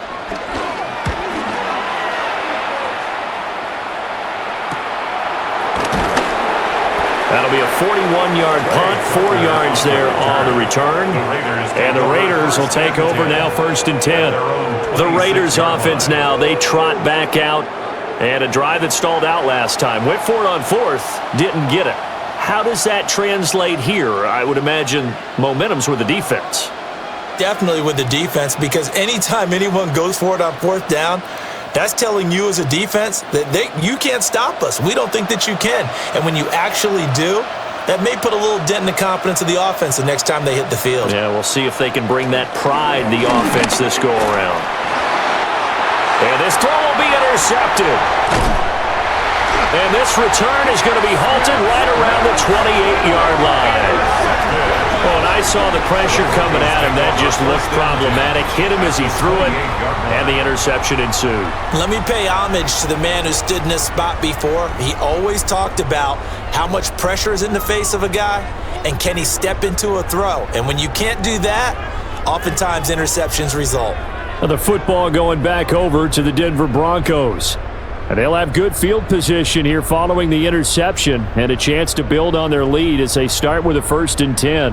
Speaker 1: That'll be a 41-yard punt, 4 yards there on the return. And the Raiders will take over now 1st and 10. The Raiders offense now, they trot back out. And a drive that stalled out last time. Went for it on 4th, didn't get it. How does that translate here? I would imagine momentum's with the defense.
Speaker 2: Definitely with the defense, because anytime anyone goes for it on 4th down, that's telling you as a defense that you can't stop us. We don't think that you can. And when you actually do, That may put a little dent in the confidence of the offense the next time they hit the field.
Speaker 1: Yeah, we'll see if they can bring that pride in the offense this go-around. And this throw will be intercepted. And this return is going to be halted right around the 28-yard line. Oh, and I saw the pressure coming at him. That just looked problematic. Hit him as he threw it, and the interception ensued.
Speaker 2: Let me pay homage to the man who stood in this spot before. He always talked about how much pressure is in the face of a guy, and can he step into a throw. And when you can't do that, oftentimes interceptions result.
Speaker 1: The football going back over to the Denver Broncos. And they'll have good field position here following the interception and a chance to build on their lead as they start with a 1st and 10.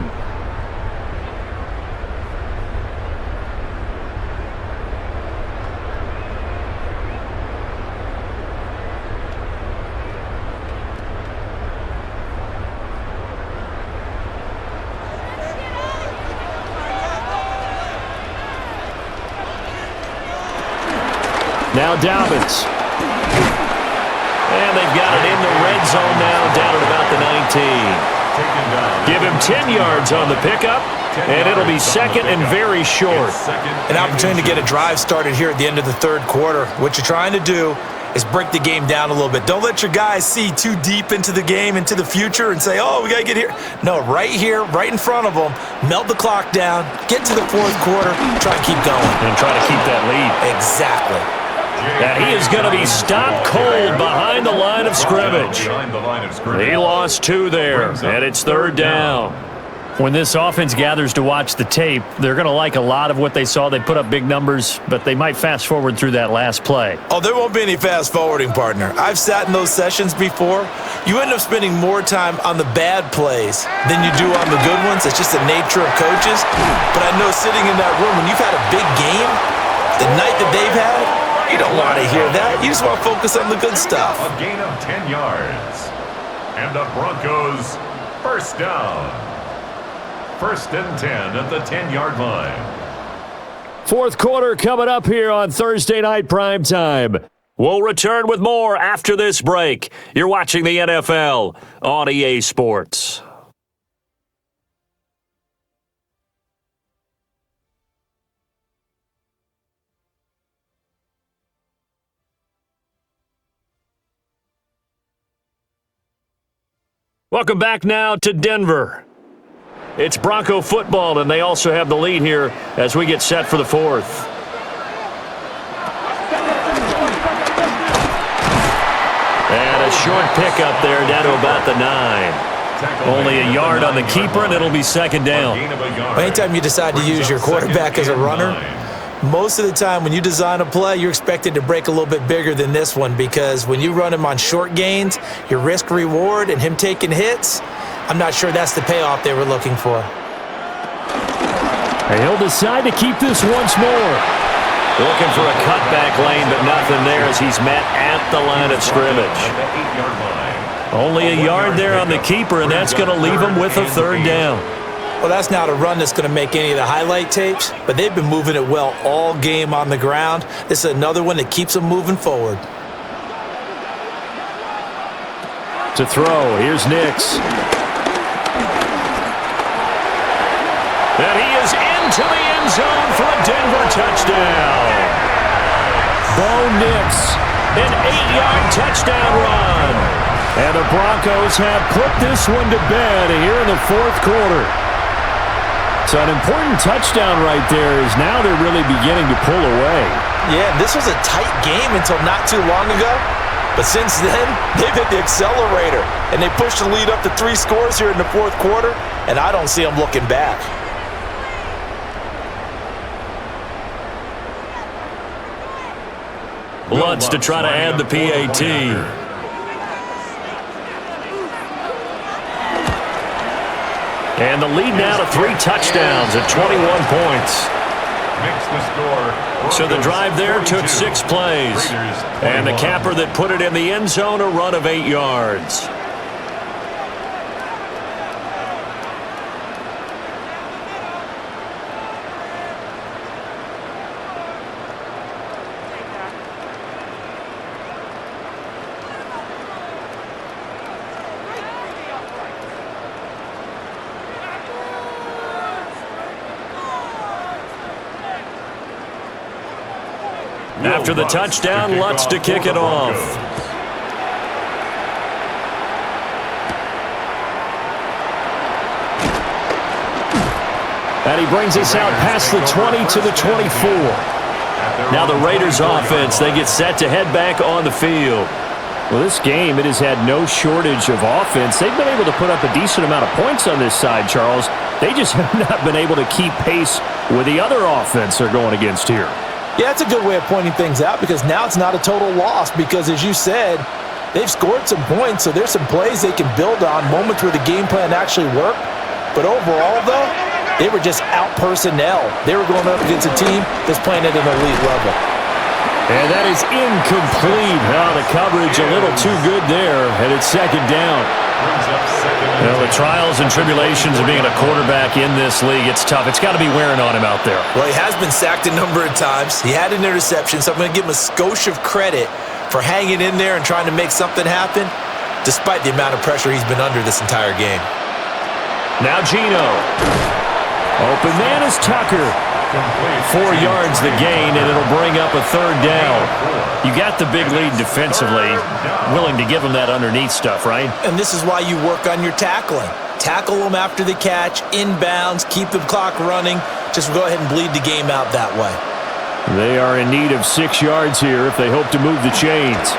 Speaker 1: Now Dobbins. And they've got it in the red zone now, down at about the 19. Give him 10 yards on the pickup, and it'll be second and very short.
Speaker 2: An opportunity to get a drive started here at the end of the third quarter. What you're trying to do is break the game down a little bit. Don't let your guys see too deep into the game, into the future, and say, oh, we got to get here. No, right here, right in front of them, melt the clock down, get to the fourth quarter, try and keep going.
Speaker 1: And try to keep that lead.
Speaker 2: Exactly.
Speaker 1: And he is going to be stopped cold behind the line of scrimmage. He lost 2 there, and it's 3rd down. When this offense gathers to watch the tape, they're going to like a lot of what they saw. They put up big numbers, but they might fast forward through that last play.
Speaker 2: Oh, there won't be any fast forwarding, partner. I've sat in those sessions before. You end up spending more time on the bad plays than you do on the good ones. It's just the nature of coaches. But I know sitting in that room, when you've had a big game, the night that they've had, you don't want to hear that. You just want to focus on the good stuff.
Speaker 3: A gain of 10 yards. And the Broncos, 1st down. 1st and 10 at the 10-yard line.
Speaker 1: 4th quarter coming up here on Thursday Night Primetime. We'll return with more after this break. You're watching the NFL on EA Sports. Welcome back now to Denver. It's Bronco football, and they also have the lead here as we get set for the 4th. And a short pickup there down to about the 9. Only a yard on the keeper, and it'll be 2nd down.
Speaker 2: Anytime you decide to use your quarterback as a runner, most of the time when you design a play, you're expected to break a little bit bigger than this one, because when you run him on short gains, your risk-reward and him taking hits, I'm not sure that's the payoff they were looking for.
Speaker 1: And he'll decide to keep this once more. Looking for a cutback lane, but nothing there as he's met at the line of scrimmage. Only a yard there on the keeper, and that's going to leave him with a 3rd down.
Speaker 2: Well, that's not a run that's going to make any of the highlight tapes, but they've been moving it well all game on the ground. This is another one that keeps them moving forward.
Speaker 1: To throw, here's Nix. And he is into the end zone for a Denver touchdown. Bo Nix, an 8-yard touchdown run. And the Broncos have put this one to bed here in the 4th quarter. So an important touchdown right there is now they're really beginning to pull away.
Speaker 2: Yeah, this was a tight game until not too long ago. But since then, they've hit the accelerator. And they pushed the lead up to 3 scores here in the 4th quarter. And I don't see them looking back.
Speaker 1: Lutz to try to add the PAT. And the lead now to 3 touchdowns at 21 points. So the drive there took 6 plays. And the capper that put it in the end zone, a run of 8 yards. After the touchdown, Lutz to kick it off. And he brings us out past the 20 to the 24. Now the Raiders offense, they get set to head back on the field. Well, this game, it has had no shortage of offense. They've been able to put up a decent amount of points on this side, Charles. They just have not been able to keep pace with the other offense they're going against here.
Speaker 2: Yeah, that's a good way of pointing things out because now it's not a total loss because, as you said, they've scored some points, so there's some plays they can build on, moments where the game plan actually worked. But overall, though, they were just out personnel. They were going up against a team that's playing at an elite level.
Speaker 1: And that is incomplete. Oh, the coverage a little too good there, and it's second down. You know, the trials and tribulations of being a quarterback in this league, it's tough. It's got to be wearing on him out there.
Speaker 2: Well, he has been sacked a number of times. He had an interception, so I'm going to give him a skosh of credit for hanging in there and trying to make something happen, despite the amount of pressure he's been under this entire game.
Speaker 1: Now Geno. Open man is Tucker. 4 yards the gain, and it'll bring up a third down. You got the big lead defensively, willing to give them that underneath stuff, right?
Speaker 2: And this is why you work on your tackling. Tackle them after the catch, inbounds, keep the clock running. Just go ahead and bleed the game out that way.
Speaker 1: They are in need of 6 yards here if they hope to move the chains.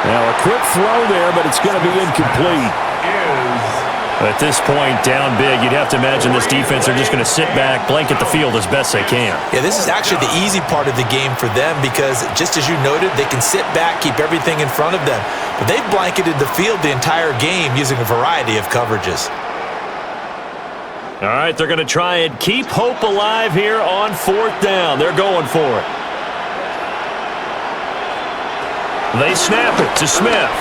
Speaker 1: Now a quick throw there, but it's going to be incomplete. At this point, down big, you'd have to imagine this defense are just going to sit back, blanket the field as best they can.
Speaker 2: Yeah, this is actually the easy part of the game for them because, just as you noted, they can sit back, keep everything in front of them. But they've blanketed the field the entire game using a variety of coverages.
Speaker 1: All right, they're going to try and keep hope alive here on fourth down. They're going for it. They snap it to Smith.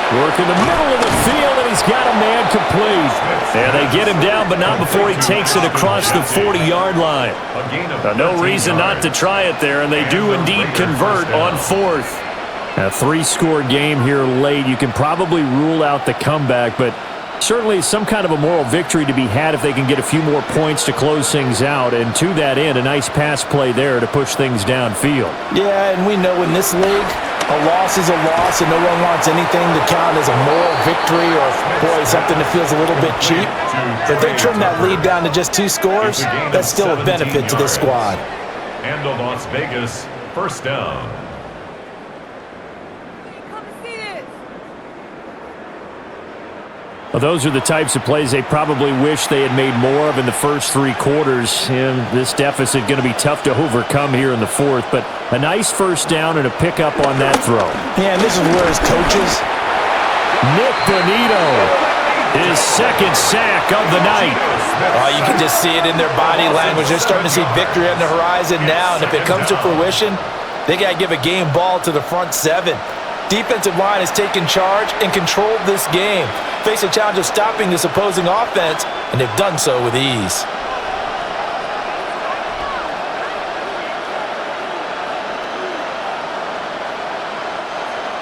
Speaker 1: Work in the middle of the field, and he's got a man complete. And they get him down, but not before he takes it across the 40-yard line. No reason not to try it there, and they do indeed convert on fourth. A 3-score game here late. You can probably rule out the comeback, but certainly some kind of a moral victory to be had if they can get a few more points to close things out. And to that end, a nice pass play there to push things downfield.
Speaker 2: Yeah, and we know in this league, a loss is a loss, and no one wants anything to count as a moral victory or, boy, something that feels a little bit cheap. If they trim that lead down to just 2 scores, that's still a benefit to this squad.
Speaker 3: And the Las Vegas first down.
Speaker 1: Well, those are the types of plays they probably wish they had made more of in the first 3 quarters. And this deficit going to be tough to overcome here in the fourth. But a nice first down and a pickup on that throw.
Speaker 2: Yeah, and this is where his coaches.
Speaker 1: Nick Bonito, his second sack of the night.
Speaker 2: Oh, you can just see it in their body language. They're starting to see victory on the horizon now. And if it comes to fruition, they got to give a game ball to the front 7. Defensive line has taken charge and controlled this game. Face a challenge of stopping this opposing offense, and they've done so with ease.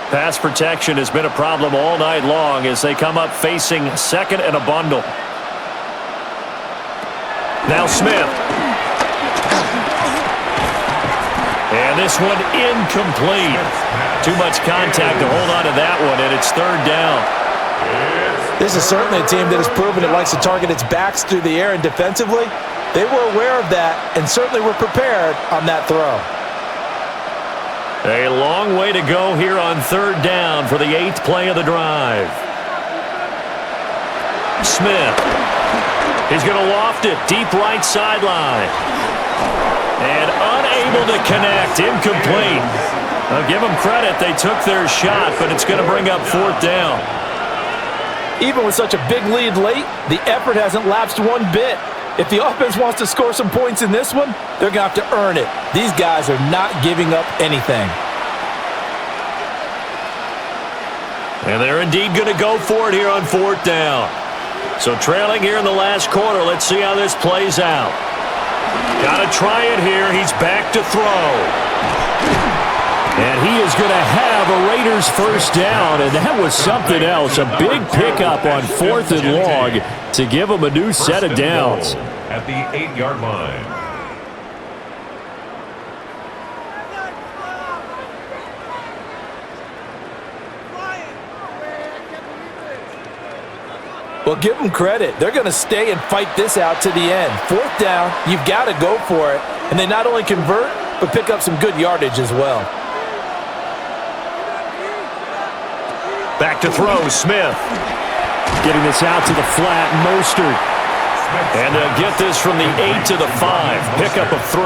Speaker 1: Pass protection has been a problem all night long as they come up facing second and a bundle. Now Smith. And this one incomplete. Too much contact to hold on to that one, and it's third down.
Speaker 2: This is certainly a team that has proven it likes to target its backs through the air, and defensively, they were aware of that and certainly were prepared on that throw.
Speaker 1: A long way to go here on third down for the 8th play of the drive. Smith. He's going to loft it deep right sideline. And unable to connect. Incomplete. I'll give them credit. They took their shot, but it's going to bring up fourth down.
Speaker 2: Even with such a big lead late, the effort hasn't lapsed one bit. If the offense wants to score some points in this one, they're going to have to earn it. These guys are not giving up anything.
Speaker 1: And they're indeed going to go for it here on fourth down. So trailing here in the last quarter, let's see how this plays out. Got to try it here. He's back to throw. And he is going to have a Raiders first down, and that was something else. A big pickup on fourth and long to give them a new set of downs.
Speaker 3: At the 8-yard line.
Speaker 2: Well, give them credit. They're going to stay and fight this out to the end. 4th down, you've got to go for it. And they not only convert, but pick up some good yardage as well.
Speaker 1: Back to throw, Smith. Getting this out to the flat, Mostert. And they'll get this from the 8 to the 5. Pickup of 3.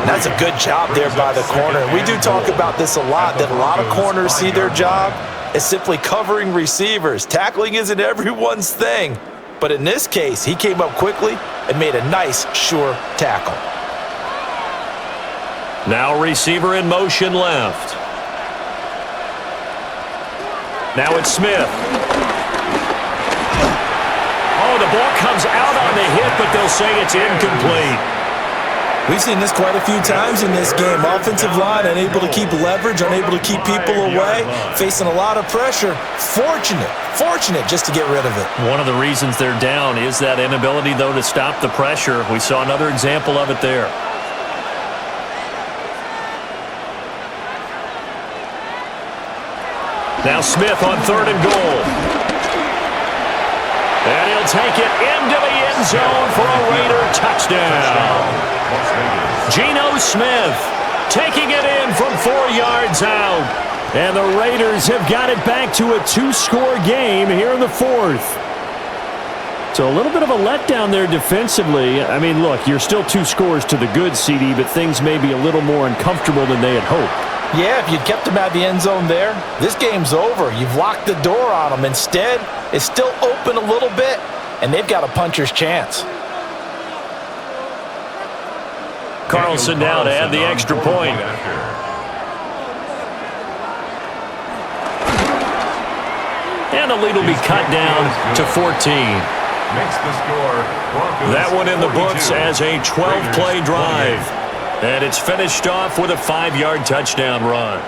Speaker 2: That's a good job there by the corner. We do talk about this a lot, that a lot of corners see their job as simply covering receivers. Tackling isn't everyone's thing. But in this case, he came up quickly and made a nice, sure tackle.
Speaker 1: Now receiver in motion left. Now it's Smith. Oh, the ball comes out on the hit, but they'll say it's incomplete.
Speaker 2: We've seen this quite a few times in this game. Offensive line unable to keep leverage, unable to keep people away, facing a lot of pressure. Fortunate just to get rid of it.
Speaker 1: One of the reasons they're down is that inability, though, to stop the pressure. We saw another example of it there. Now Smith on 3rd and goal. And he'll take it into the end zone for a Raider touchdown. Geno Smith taking it in from 4 yards out. And the Raiders have got it back to a 2-score game here in the 4th. So a little bit of a letdown there defensively. I mean, look, you're still 2 scores to the good, CD, but things may be a little more uncomfortable than they had hoped.
Speaker 2: Yeah, if you'd kept them at the end zone there, this game's over. You've locked the door on them. Instead, it's still open a little bit, and they've got a puncher's chance.
Speaker 1: Carlson now to add the extra point. And the lead will be cut down to 14. That one in the books as a 12-play drive. And it's finished off with a 5-yard touchdown run.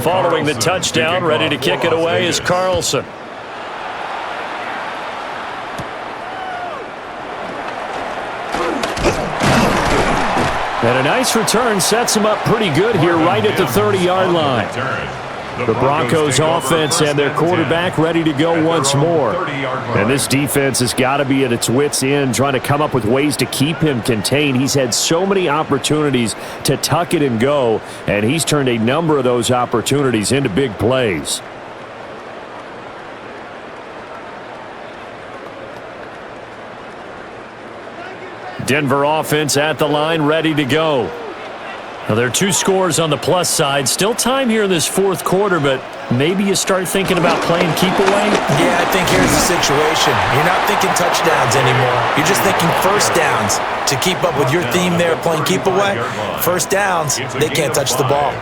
Speaker 1: Following the touchdown, ready to kick it away is Carlson. And a nice return sets him up pretty good here right at the 30-yard line. The Broncos offense and their quarterback ready to go once more. And this defense has got to be at its wits' end trying to come up with ways to keep him contained. He's had so many opportunities to tuck it and go, and he's turned a number of those opportunities into big plays. Denver offense at the line, ready to go. Now, there are 2 scores on the plus side. Still time here in this 4th quarter, but maybe you start thinking about playing keep away?
Speaker 2: Yeah, I think here's the situation. You're not thinking touchdowns anymore. You're just thinking first downs. To keep up with your theme there, playing keep away, first downs, they can't touch the ball.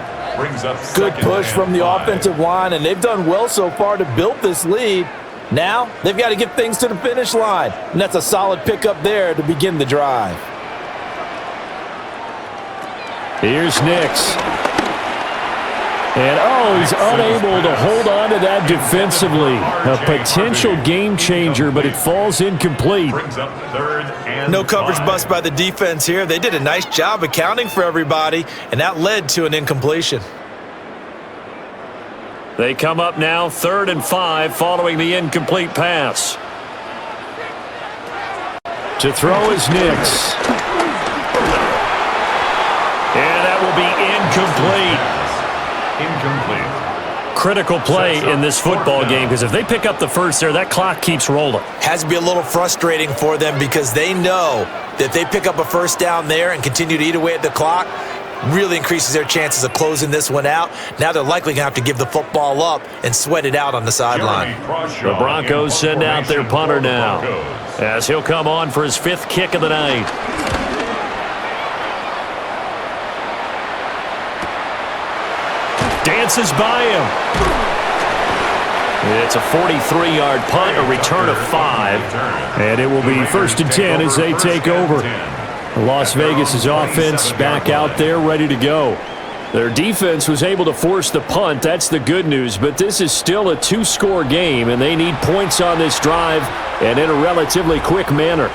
Speaker 2: Good push from the offensive line, and they've done well so far to build this lead. Now, they've got to get things to the finish line, and that's a solid pickup there to begin the drive.
Speaker 1: Here's Nix. And, oh, he's unable to hold on to that defensively. A potential game changer, but it falls incomplete.
Speaker 2: No coverage bust by the defense here. They did a nice job accounting for everybody, and that led to an incompletion.
Speaker 1: They come up now 3rd and 5 following the incomplete pass. To throw is Nix. And that will be incomplete. Critical play in this football game, because if they pick up the first there, that clock keeps rolling.
Speaker 2: Has to be a little frustrating for them because they know that if they pick up a first down there and continue to eat away at the clock, really increases their chances of closing this one out. Now they're likely going to have to give the football up and sweat it out on the sideline.
Speaker 1: The Broncos send out their punter now, as he'll come on for his 5th kick of the night. Dances by him. It's a 43-yard punt, a return of 5. And it will be 1st and 10 as they take over. Las Vegas' offense back out there ready to go. Their defense was able to force the punt. That's the good news. But this is still a two-score game, and they need points on this drive and in a relatively quick manner.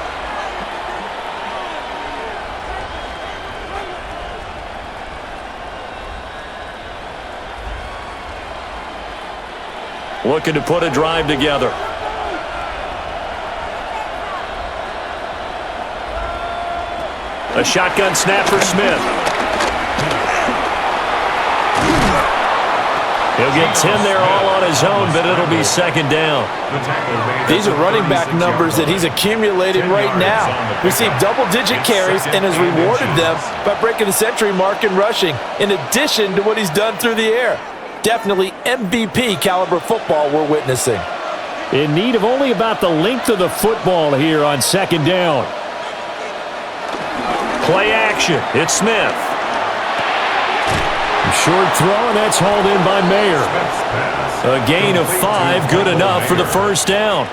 Speaker 1: Looking to put a drive together. A shotgun snap for Smith. He'll get 10 there all on his own, but it'll be second down.
Speaker 2: These are running back numbers that he's accumulating right now. Received double-digit carries and has rewarded them by breaking the century mark in rushing, in addition to what he's done through the air. Definitely MVP caliber football we're witnessing.
Speaker 1: In need of only about the length of the football here on second down. Play action. It's Smith. Short throw, and that's hauled in by Mayer. A gain of 5, good enough for the first down.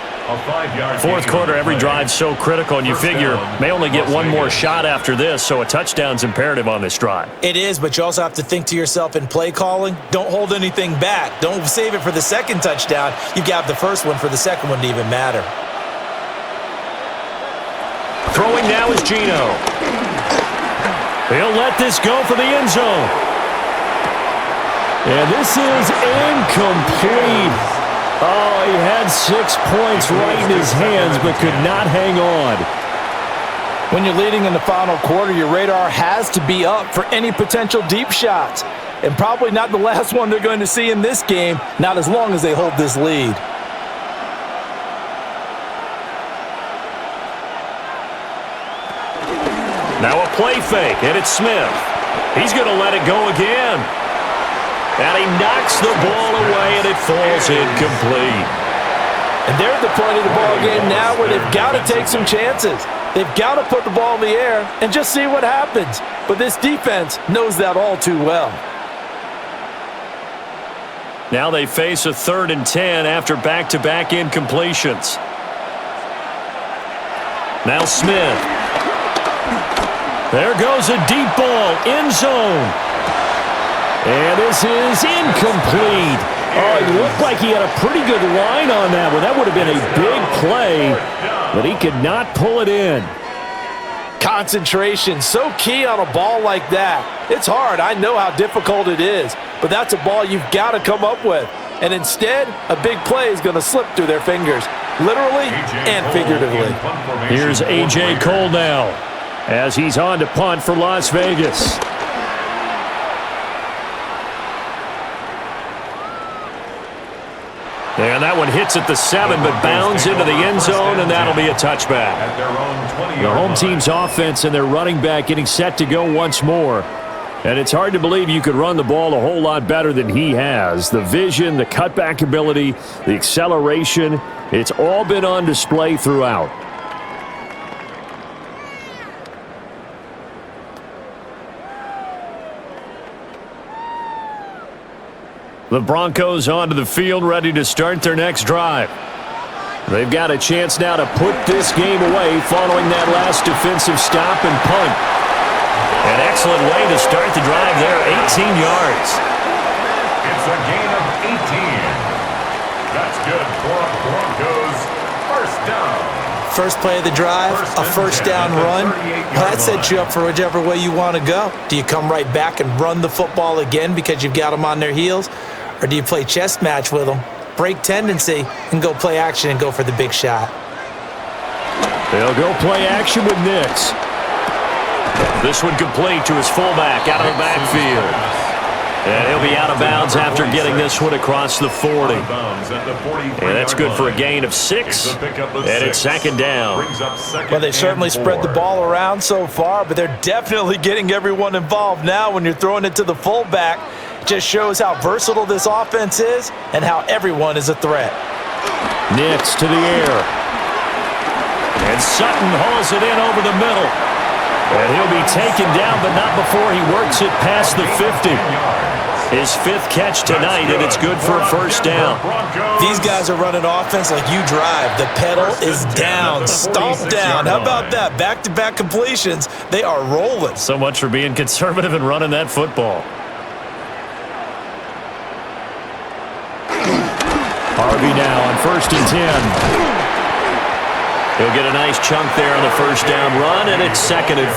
Speaker 1: Fourth quarter, every drive's so critical, and you figure may only get one more shot after this, so a touchdown's imperative on this drive.
Speaker 2: It is, but you also have to think to yourself in play calling, don't hold anything back. Don't save it for the second touchdown. You've got the first one for the second one to even matter.
Speaker 1: Throwing now is Geno. He'll let this go for the end zone. And this is incomplete. Oh, he had 6 points right in his hands, but could not hang on.
Speaker 2: When you're leading in the final quarter, your radar has to be up for any potential deep shots. And probably not the last one they're going to see in this game, not as long as they hold this lead.
Speaker 1: Now a play fake, and it's Smith. He's going to let it go again. And he knocks the ball away, and it falls incomplete.
Speaker 2: And they're at the point of the ball game now where they've got to take some chances. They've got to put the ball in the air and just see what happens. But this defense knows that all too well.
Speaker 1: Now they face a 3rd and 10 after back-to-back incompletions. Now Smith. There goes a deep ball, end zone. And this is incomplete. Oh, it looked like he had a pretty good line on that one. That would have been a big play, but he could not pull it in.
Speaker 2: Concentration, so key on a ball like that. It's hard. I know how difficult it is, but that's a ball you've got to come up with. And instead, a big play is going to slip through their fingers, literally and figuratively.
Speaker 1: Here's A.J. Cole now, as he's on to punt for Las Vegas. And that one hits at the 7, but bounds into the end zone, and that'll be a touchback. The home team's offense and their running back getting set to go once more. And it's hard to believe you could run the ball a whole lot better than he has. The vision, the cutback ability, the acceleration, it's all been on display throughout. The Broncos onto the field, ready to start their next drive. They've got a chance now to put this game away following that last defensive stop and punt. An excellent way to start the drive there, 18 yards.
Speaker 3: It's a gain of 18. That's good for a Broncos first down.
Speaker 2: First play of the drive, a first down run. Well, that sets you up for whichever way you want to go. Do you come right back and run the football again because you've got them on their heels? Or do you play chess match with them, break tendency, and go play action and go for the big shot?
Speaker 1: They'll go play action with Nix. This one complete to his fullback out of the backfield. And he'll be out of bounds after getting this one across the 40. And that's good for a gain of 6. And it's second down.
Speaker 2: Well, they certainly spread the ball around so far, but they're definitely getting everyone involved now when you're throwing it to the fullback. It just shows how versatile this offense is and how everyone is a threat.
Speaker 1: Nix to the air. And Sutton hauls it in over the middle. And he'll be taken down, but not before he works it past the 50. His 5th catch tonight, and it's good for a first down.
Speaker 2: These guys are running offense like you drive. The pedal is down, stomp down. How about that? Back-to-back completions. They are rolling.
Speaker 1: So much for being conservative and running that football. Harvey now on 1st and 10. He'll get a nice chunk there on the first down run, and it's 2nd and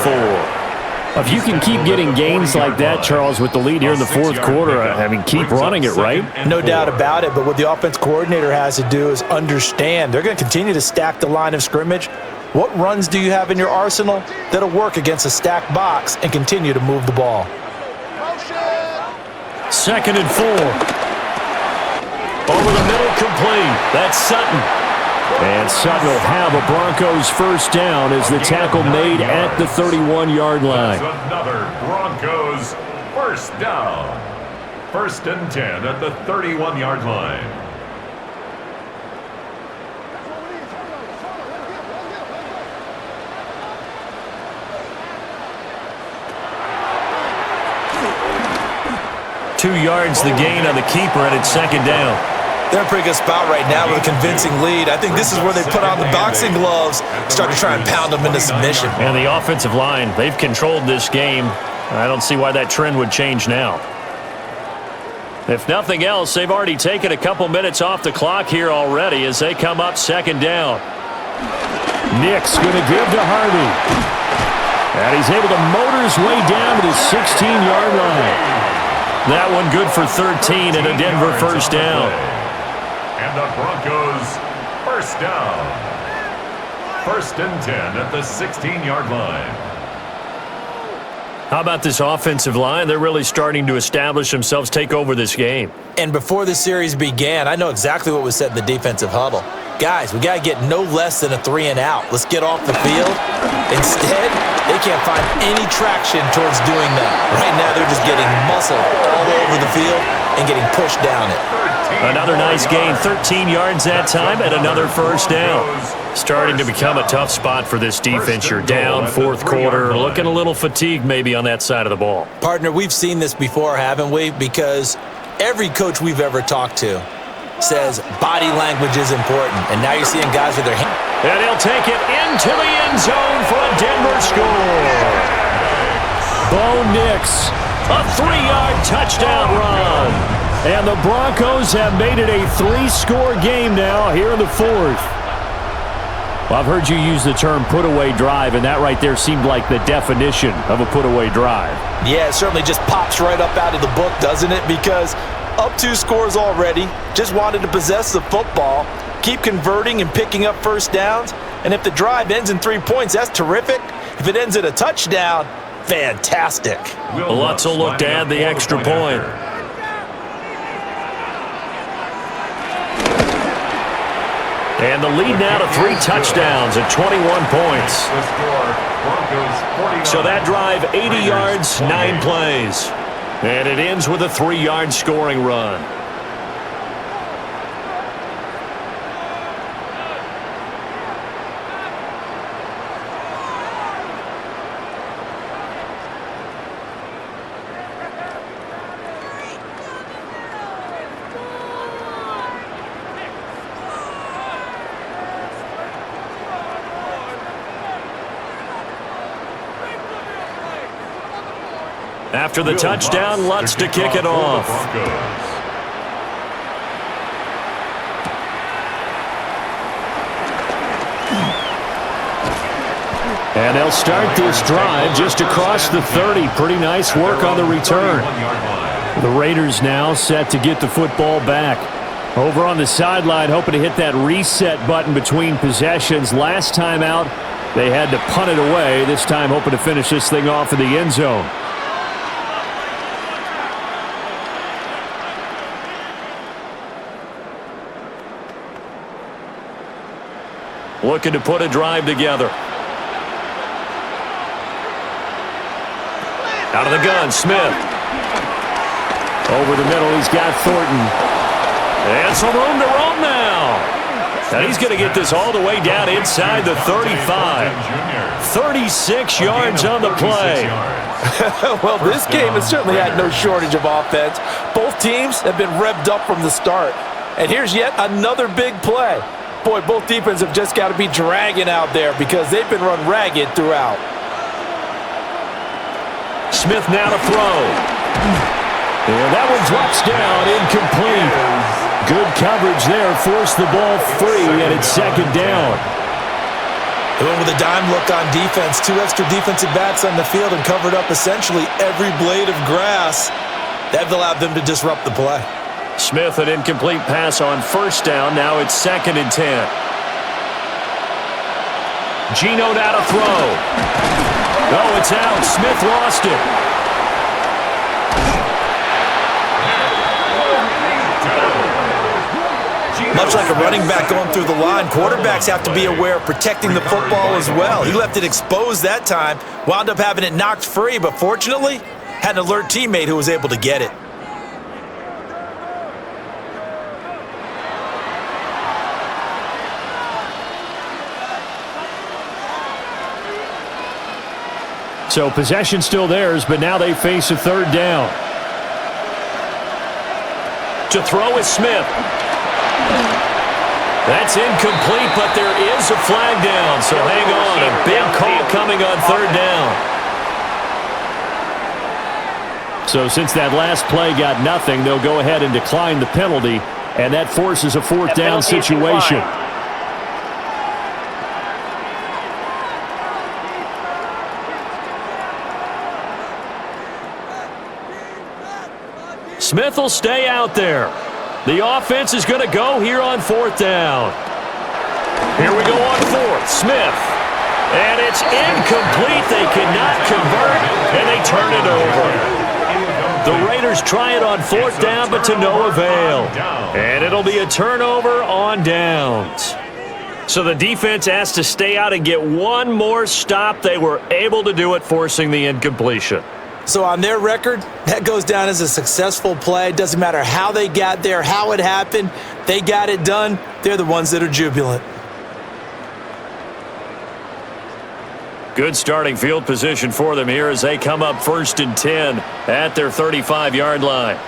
Speaker 1: 4.
Speaker 6: If you can keep getting gains like that, Charles, with the lead here in the fourth quarter, I mean, keep running it, right?
Speaker 2: No doubt about it, but what the offense coordinator has to do is understand they're going to continue to stack the line of scrimmage. What runs do you have in your arsenal that'll work against a stacked box and continue to move the ball?
Speaker 1: 2nd and 4. Over the middle, complete. That's Sutton.
Speaker 6: And Sutton will have a Broncos first down as the tackle made at the 31-yard line.
Speaker 3: That's another Broncos first down. 1st and 10 at the 31-yard line.
Speaker 1: Two yards the gain on the keeper, and it's 2nd down.
Speaker 2: They're in a pretty good spot right now with a convincing lead. I think this is where they put on the boxing gloves, start to try and pound them into submission.
Speaker 1: And the offensive line, they've controlled this game. I don't see why that trend would change now. If nothing else, they've already taken a couple minutes off the clock here already as they come up 2nd down.
Speaker 6: Nick's going to give to Harvey. And he's able to motor his way down to the 16-yard line.
Speaker 1: That one good for 13 and a Denver first down.
Speaker 3: And the Broncos first down. 1st and 10 at the 16-yard line.
Speaker 1: How about this offensive line? They're really starting to establish themselves, take over this game.
Speaker 2: And before the series began, I know exactly what was said in the defensive huddle. Guys, we got to get no less than a 3 and out. Let's get off the field. Instead, they can't find any traction towards doing that. Right now, they're just getting muscled all over the field and getting pushed down it.
Speaker 1: Another nice gain, 13 yards that time, and another first down. Starting to become a tough spot for this defense. You're down, 4th quarter, looking a little fatigued maybe on that side of the ball.
Speaker 2: Partner, we've seen this before, haven't we? Because every coach we've ever talked to says body language is important. And now you're seeing guys with their hands.
Speaker 1: And he'll take it into the end zone for a Denver score.
Speaker 6: Bo Nix,
Speaker 1: A 3-yard touchdown run.
Speaker 6: and the Broncos have made it a 3-score game now here in the 4th. Well, I've heard you use the term put-away drive, and that right there seemed like the definition of a put-away drive.
Speaker 2: Yeah, it certainly just pops right up out of the book, doesn't it? Because up 2 scores already, just wanted to possess the football, keep converting and picking up first downs, and if the drive ends in 3 points, that's terrific. If it ends in a touchdown, fantastic.
Speaker 1: Lutz will look to add the extra point. And the lead now to 3 touchdowns at 21 points. So that drive, 80 yards, 9 plays. And it ends with a 3-yard scoring run. After the touchdown, Lutz to kick it off.
Speaker 6: And they'll start this drive just across the 30. Pretty nice work on the return. The Raiders now set to get the football back. Over on the sideline, hoping to hit that reset button between possessions. Last time out, they had to punt it away. This time, hoping to finish this thing off in the end zone.
Speaker 1: Looking to put a drive together. Out of the gun, Smith.
Speaker 6: Over the middle, he's got Thornton.
Speaker 1: And some room to roam now. And he's going to get this all the way down inside the 35. 36 yards on the play.
Speaker 2: Well, this game has certainly had no shortage of offense. Both teams have been revved up from the start. And here's yet another big play. Boy, both defenses have just got to be dragging out there because they've been run ragged throughout.
Speaker 1: Smith now to throw.
Speaker 6: And that one drops down, incomplete. Good coverage there. Forced the ball free, and it's second down.
Speaker 2: They went with a dime look on defense. 2 extra defensive backs on the field and covered up essentially every blade of grass. That allowed them to disrupt the play.
Speaker 6: Smith, an incomplete pass on first down. Now it's 2nd and 10. Geno now to throw. Oh, it's out. Smith lost it.
Speaker 2: Much like a running back going through the line, quarterbacks have to be aware of protecting the football as well. He left it exposed that time, wound up having it knocked free, but fortunately, had an alert teammate who was able to get it.
Speaker 6: So possession still theirs, but now they face a 3rd down. To throw is Smith. That's incomplete, but there is a flag down, so hang on. A big call coming on 3rd down. So since that last play got nothing, they'll go ahead and decline the penalty, and that forces a 4th down situation. Smith will stay out there. The offense is going to go here on 4th down. Here we go on 4th. Smith. And it's incomplete. They cannot convert, and they turn it over. The Raiders try it on 4th down, but to no avail. And it'll be a turnover on downs. So the defense has to stay out and get one more stop. They were able to do it, forcing the incompletion.
Speaker 2: So on their record, that goes down as a successful play. Doesn't matter how they got there, how it happened. They got it done. They're the ones that are jubilant.
Speaker 6: Good starting field position for them here as they come up 1st and 10 at their 35-yard line.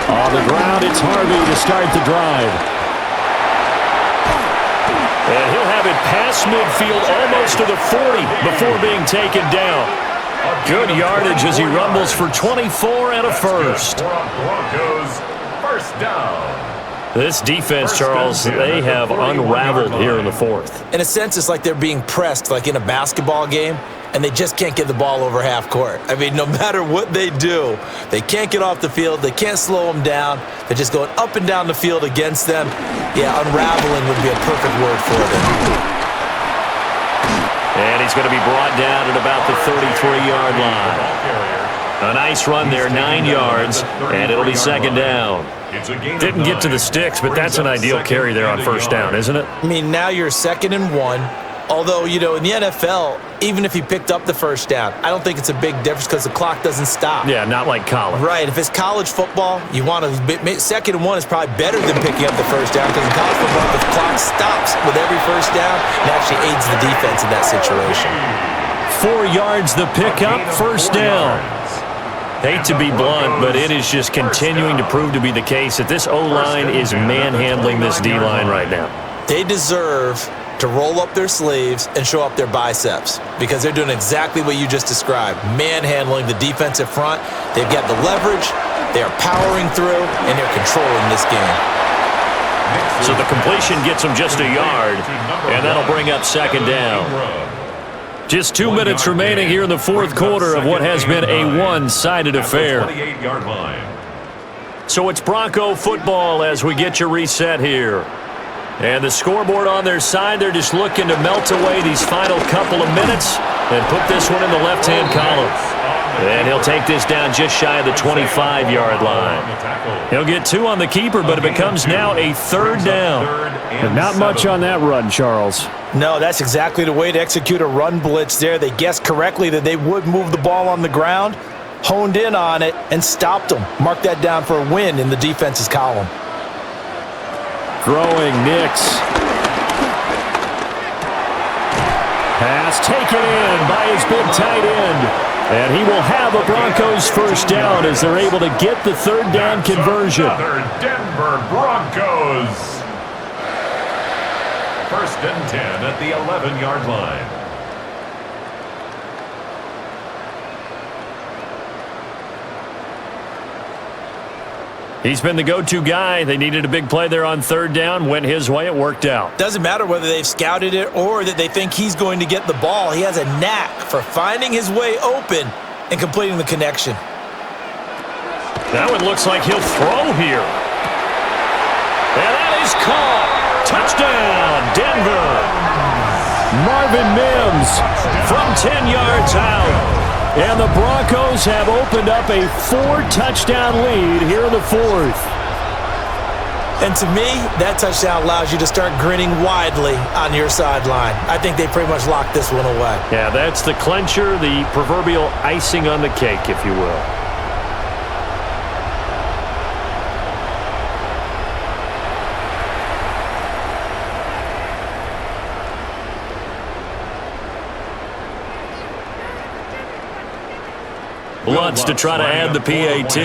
Speaker 6: On the ground, it's Harvey to start the drive. And he'll have it past midfield almost to the 40 before being taken down. Good yardage as he rumbles for 24 and a first.
Speaker 3: Broncos, 1st down.
Speaker 6: This defense, Charles, they have unraveled here in the 4th.
Speaker 2: In a sense, it's like they're being pressed like in a basketball game, and they just can't get the ball over half court. I mean, no matter what they do, they can't get off the field. They can't slow them down. They're just going up and down the field against them. Yeah, unraveling would be a perfect word for them.
Speaker 6: And he's going to be brought down at about the 33-yard line. A nice run there, 9 yards, and it'll be 2nd down. Didn't get to the sticks, but that's an ideal carry there on 1st down, isn't it?
Speaker 2: I mean, now you're 2nd and 1. Although, you know, in the NFL, even if he picked up the 1st down, I don't think it's a big difference because the clock doesn't stop.
Speaker 6: Yeah, not like college.
Speaker 2: Right. If it's college football, you want to 2nd and 1 is probably better than picking up the 1st down because in college football, the clock stops with every 1st down. It actually aids the defense in that situation.
Speaker 6: 4 yards the pickup, 1st down. Hate to be blunt, but it is just continuing to prove to be the case that this O-line is manhandling this D-line right now.
Speaker 2: They deserve to roll up their sleeves and show up their biceps because they're doing exactly what you just described, manhandling the defensive front. They've got the leverage, they are powering through, and they're controlling this game.
Speaker 6: So the completion gets them just a yard, and that'll bring up 2nd down. Just 2 minutes remaining here in the 4th quarter of what has been a one-sided affair. So it's Bronco football as we get you reset here. And the scoreboard on their side, they're just looking to melt away these final couple of minutes and put this one in the left-hand column. And he'll take this down just shy of the 25-yard line. He'll get 2 on the keeper, but it becomes now a 3rd down.
Speaker 1: And not much on that run, Charles.
Speaker 2: No, that's exactly the way to execute a run blitz there. They guessed correctly that they would move the ball on the ground, honed in on it, and stopped them. Mark that down for a win in the defense's column.
Speaker 6: Throwing Nix. Pass taken in by his big tight end. And he will have a Broncos 1st down as they're able to get the 3rd down conversion.
Speaker 3: Another Denver Broncos. 1st and 10 at the 11-yard line.
Speaker 6: He's been the go-to guy. They needed a big play there on third down. Went his way. It worked out.
Speaker 2: Doesn't matter whether they've scouted it or that they think he's going to get the ball. He has a knack for finding his way open and completing the connection.
Speaker 6: That one looks like he'll throw here. And that is caught. Touchdown, Denver. Marvin Mims from 10 yards out. And the Broncos have opened up a 4-touchdown lead here in the fourth.
Speaker 2: And to me, that touchdown allows you to start grinning widely on your sideline. I think they pretty much locked this one away.
Speaker 6: Yeah, that's the clincher, the proverbial icing on the cake, if you will. Lutz to try to add the PAT.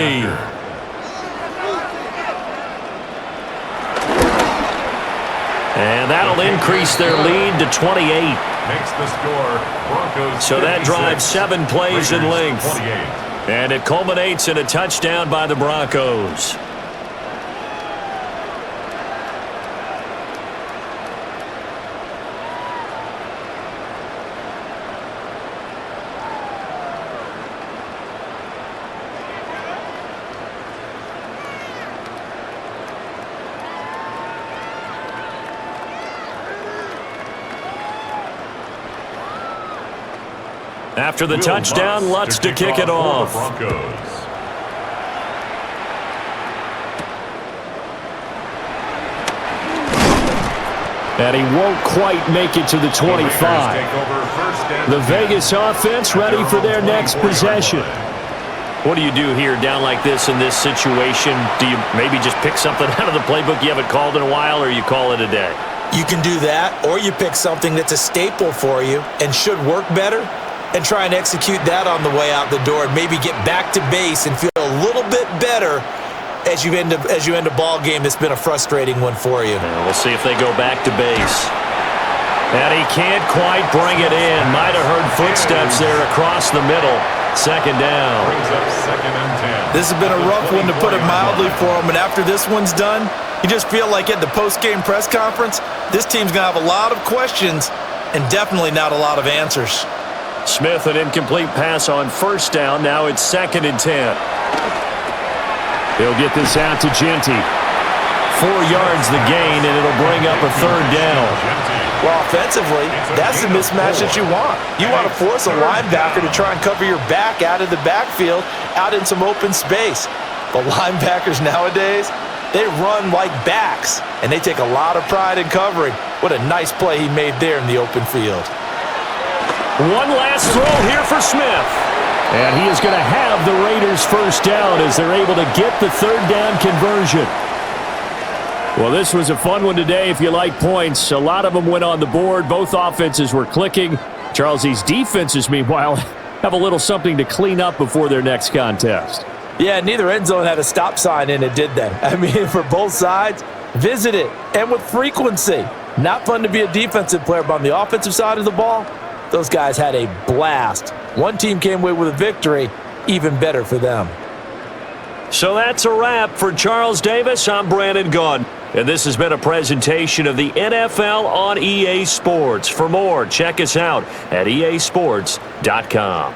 Speaker 6: And that'll increase their lead to 28.
Speaker 3: Makes the score Broncos.
Speaker 6: So that drives 7 plays in length.
Speaker 3: 28.
Speaker 6: And it culminates in a touchdown by the Broncos. After the touchdown, Lutz to kick it off. And he won't quite make it to the 25. The Vegas offense ready for their next possession. What do you do here down like this in this situation? Do you maybe just pick something out of the playbook you haven't called in a while, or you call it a day?
Speaker 2: You can do that, or you pick something that's a staple for you and should work better, and try and execute that on the way out the door and maybe get back to base and feel a little bit better as you end a ball game that's been a frustrating one for you.
Speaker 6: Yeah, we'll see if they go back to base. And he can't quite bring it in. Might have heard footsteps there across the middle. Second down.
Speaker 3: Brings up 2nd and 10.
Speaker 2: This has been a rough one, to put it mildly, for him, and after this one's done, you just feel like at the post-game press conference, this team's going to have a lot of questions and definitely not a lot of answers.
Speaker 6: Smith, an incomplete pass on first down. Now it's 2nd and 10. He'll get this out to Genty. 4 yards the gain, and it'll bring up a third down.
Speaker 2: Well, offensively, that's the mismatch that you want. You want to force a linebacker to try and cover your back out of the backfield, out in some open space. But linebackers nowadays, they run like backs, and they take a lot of pride in covering. What a nice play he made there in the open field.
Speaker 6: One last throw here for Smith. And he is going to have the Raiders first down as they're able to get the third down conversion. Well, this was a fun one today if you like points. A lot of them went on the board. Both offenses were clicking. Charles, these defenses, meanwhile, have a little something to clean up before their next contest.
Speaker 2: Yeah, neither end zone had a stop sign in it, did they? I mean, for both sides, visit it, and with frequency. Not fun to be a defensive player, but on the offensive side of the ball, those guys had a blast. One team came away with a victory, even better for them.
Speaker 6: So that's a wrap for Charles Davis. I'm Brandon Gunn, and this has been a presentation of the NFL on EA Sports. For more, check us out at easports.com.